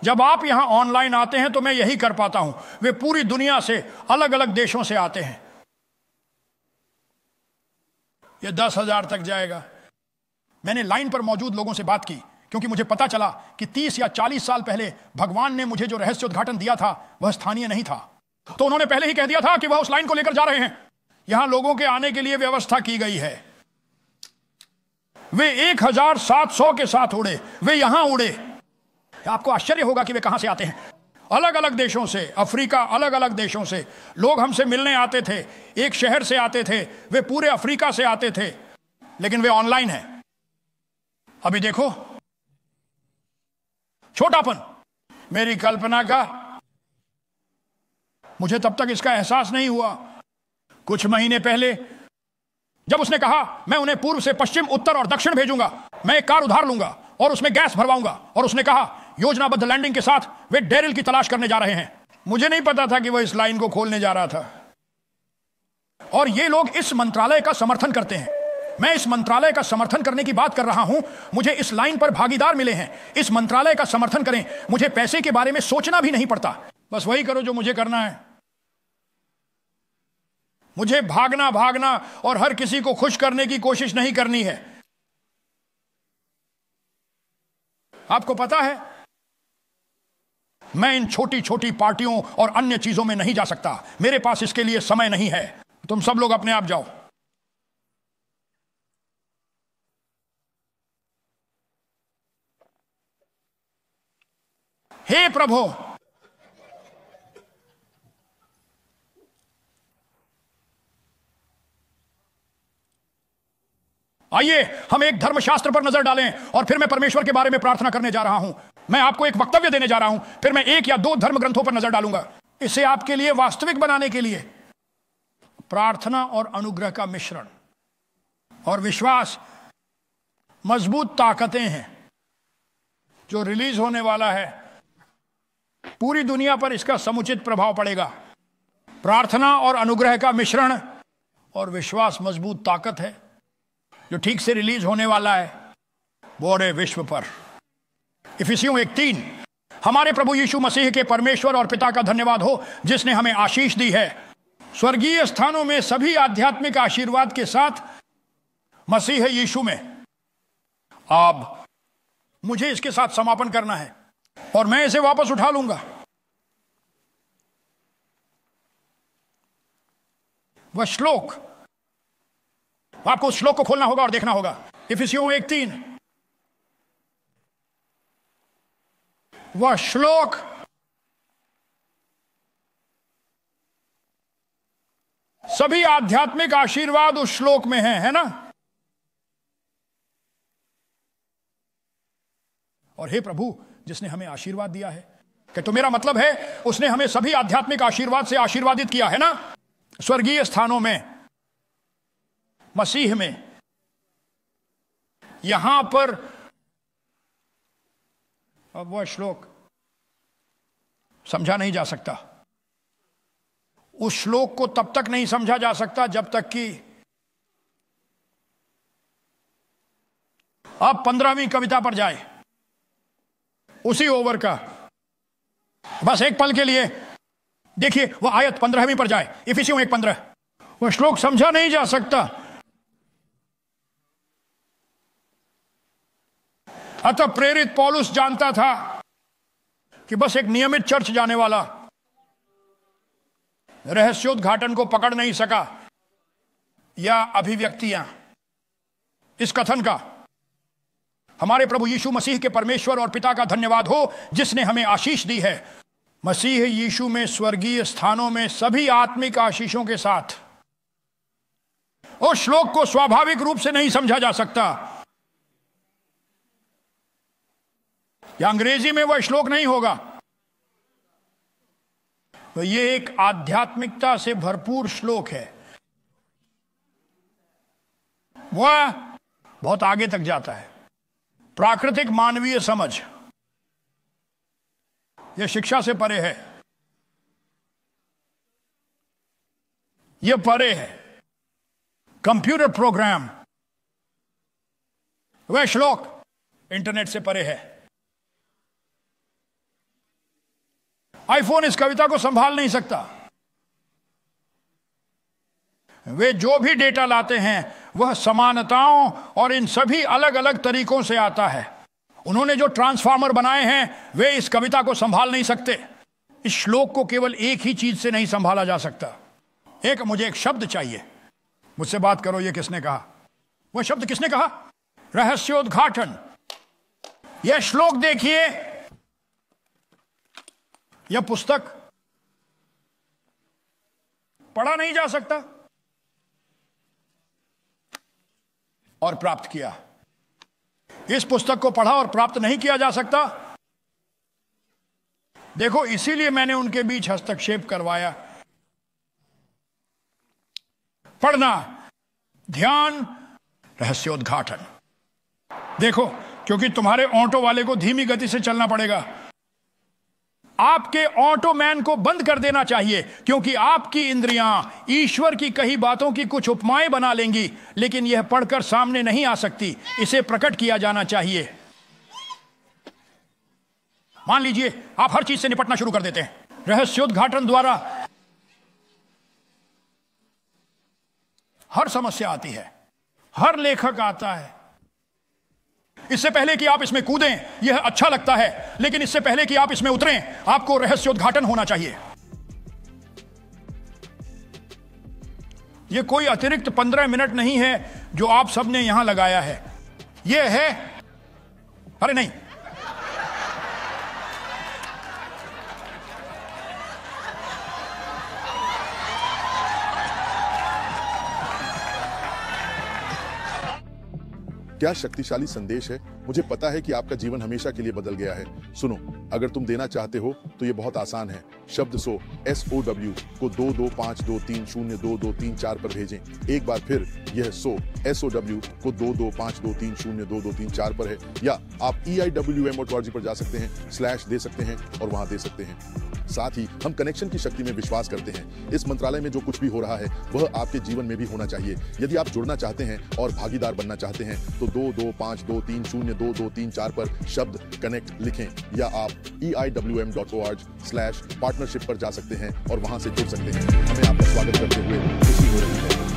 जब आप यहां ऑनलाइन आते हैं तो मैं यही कर पाता हूं। वे पूरी दुनिया से, अलग अलग देशों से आते हैं। यह 10,000 तक जाएगा। मैंने लाइन पर मौजूद लोगों से बात की, क्योंकि मुझे पता चला कि 30 या 40 साल पहले भगवान ने मुझे जो रहस्योद्घाटन दिया था वह स्थानीय नहीं था। तो उन्होंने पहले ही कह दिया था कि वह उस लाइन को लेकर जा रहे हैं। यहां लोगों के आने के लिए व्यवस्था की गई है। वे 1700 के साथ उड़े, वे यहां उड़े। आपको आश्चर्य होगा कि वे कहां से आते हैं। अलग अलग देशों से, अफ्रीका, अलग अलग देशों से लोग हमसे मिलने आते थे। एक शहर से आते थे, वे पूरे अफ्रीका से आते थे, लेकिन वे ऑनलाइन हैं। अभी देखो छोटापन मेरी कल्पना का। मुझे तब तक इसका एहसास नहीं हुआ। कुछ महीने पहले जब उसने कहा, मैं उन्हें पूर्व से पश्चिम, उत्तर और दक्षिण भेजूंगा, मैं एक कार उधार लूंगा और उसमें गैस भरवाऊंगा, और उसने कहा योजनाबद्ध लैंडिंग के साथ वे डेरिल की तलाश करने जा रहे हैं। मुझे नहीं पता था कि वह इस लाइन को खोलने जा रहा था। और ये लोग इस मंत्रालय का समर्थन करते हैं। मैं इस मंत्रालय का समर्थन करने की बात कर रहा हूं। मुझे इस लाइन पर भागीदार मिले हैं। इस मंत्रालय का समर्थन करें। मुझे पैसे के बारे में सोचना भी नहीं पड़ता। बस वही करो जो मुझे करना है। मुझे भागना और हर किसी को खुश करने की कोशिश नहीं करनी है। आपको पता है, मैं इन छोटी छोटी पार्टियों और अन्य चीजों में नहीं जा सकता। मेरे पास इसके लिए समय नहीं है। तुम सब लोग अपने आप जाओ। हे प्रभु, आइए हम एक धर्मशास्त्र पर नजर डालें और फिर मैं परमेश्वर के बारे में प्रार्थना करने जा रहा हूं। मैं आपको एक वक्तव्य देने जा रहा हूं, फिर मैं 1 या 2 धर्म ग्रंथों पर नजर डालूंगा। इसे आपके लिए वास्तविक बनाने के लिए प्रार्थना और अनुग्रह का मिश्रण और विश्वास मजबूत ताकतें हैं जो रिलीज होने वाला है। पूरी दुनिया पर इसका समुचित प्रभाव पड़ेगा। प्रार्थना और अनुग्रह का मिश्रण और विश्वास मजबूत ताकत है जो ठीक से रिलीज होने वाला है पूरे विश्व पर। इफिसियों 1:3, हमारे प्रभु यीशु मसीह के परमेश्वर और पिता का धन्यवाद हो जिसने हमें आशीष दी है स्वर्गीय स्थानों में सभी आध्यात्मिक आशीर्वाद के साथ मसीह यीशु में। अब मुझे इसके साथ समापन करना है और मैं इसे वापस उठा लूंगा। वह श्लोक, आपको उस श्लोक को खोलना होगा और देखना होगा। इफिसियों 1:3, वह श्लोक सभी आध्यात्मिक आशीर्वाद उस श्लोक में है ना? और हे प्रभु जिसने हमें आशीर्वाद दिया है, कि तो मेरा मतलब है उसने हमें सभी आध्यात्मिक आशीर्वाद से आशीर्वादित किया है ना, स्वर्गीय स्थानों में मसीह में। यहां पर अब वह श्लोक समझा नहीं जा सकता। उस श्लोक को तब तक नहीं समझा जा सकता जब तक कि आप 15वीं कविता पर जाए, उसी ओवर का बस एक पल के लिए देखिए, वह आयत 15वीं पर जाए, इफिसियों 1:15। वह श्लोक समझा नहीं जा सकता। अतः प्रेरित पौलुस जानता था कि बस एक नियमित चर्च जाने वाला रहस्योद्घाटन को पकड़ नहीं सका या अभिव्यक्तियां इस कथन का, हमारे प्रभु यीशु मसीह के परमेश्वर और पिता का धन्यवाद हो जिसने हमें आशीष दी है मसीह यीशु में स्वर्गीय स्थानों में सभी आत्मिक आशीषों के साथ। उस श्लोक को स्वाभाविक रूप से नहीं समझा जा सकता। या अंग्रेजी में वह श्लोक नहीं होगा, तो यह एक आध्यात्मिकता से भरपूर श्लोक है। वह बहुत आगे तक जाता है। प्राकृतिक मानवीय समझ, यह शिक्षा से परे है, यह परे है। कंप्यूटर प्रोग्राम, वह श्लोक इंटरनेट से परे है। आईफोन इस कविता को संभाल नहीं सकता। वे जो भी डेटा लाते हैं वह समानताओं और इन सभी अलग अलग तरीकों से आता है। उन्होंने जो ट्रांसफार्मर बनाए हैं वे इस कविता को संभाल नहीं सकते। इस श्लोक को केवल एक ही चीज से नहीं संभाला जा सकता। मुझे एक शब्द चाहिए। मुझसे बात करो, यह किसने कहा? वह शब्द किसने कहा? रहस्योद्घाटन। यह श्लोक देखिए, यह पुस्तक पढ़ा नहीं जा सकता और प्राप्त किया। इस पुस्तक को पढ़ा और प्राप्त नहीं किया जा सकता। देखो, इसीलिए मैंने उनके बीच हस्तक्षेप करवाया। पढ़ना, ध्यान, रहस्योद्घाटन। देखो, क्योंकि तुम्हारे ऑटो वाले को धीमी गति से चलना पड़ेगा। आपके ऑटो मैन को बंद कर देना चाहिए, क्योंकि आपकी इंद्रियां ईश्वर की कही बातों की कुछ उपमाएं बना लेंगी, लेकिन यह पढ़कर सामने नहीं आ सकती। इसे प्रकट किया जाना चाहिए। मान लीजिए आप हर चीज से निपटना शुरू कर देते हैं। रहस्योद्घाटन द्वारा हर समस्या आती है, हर लेखक आता है। इससे पहले कि आप इसमें कूदें, यह अच्छा लगता है, लेकिन इससे पहले कि आप इसमें उतरें, आपको रहस्योद्घाटन होना चाहिए। यह कोई अतिरिक्त 15 मिनट नहीं है जो आप सबने यहां लगाया है। यह है, अरे नहीं, क्या शक्तिशाली संदेश है मुझे पता है कि आपका जीवन हमेशा के लिए बदल गया है। सुनो, अगर तुम देना चाहते हो तो ये बहुत आसान है। शब्द SOW को 2252302234 पर भेजें। एक बार फिर यह SOW को 2252302234 पर है, या आप eiwm.org पर जा सकते हैं, / दे सकते हैं और वहां दे सकते हैं। साथ ही हम कनेक्शन की शक्ति में विश्वास करते हैं। इस मंत्रालय में जो कुछ भी हो रहा है वह आपके जीवन में भी होना चाहिए। यदि आप जुड़ना चाहते हैं और भागीदार बनना चाहते हैं तो 2252302234 पर शब्द कनेक्ट लिखें, या आप eiwm.org/partnership पर जा सकते हैं और वहां से जुड़ सकते हैं। हमें आपका स्वागत करते हुए खुशी हो रही है।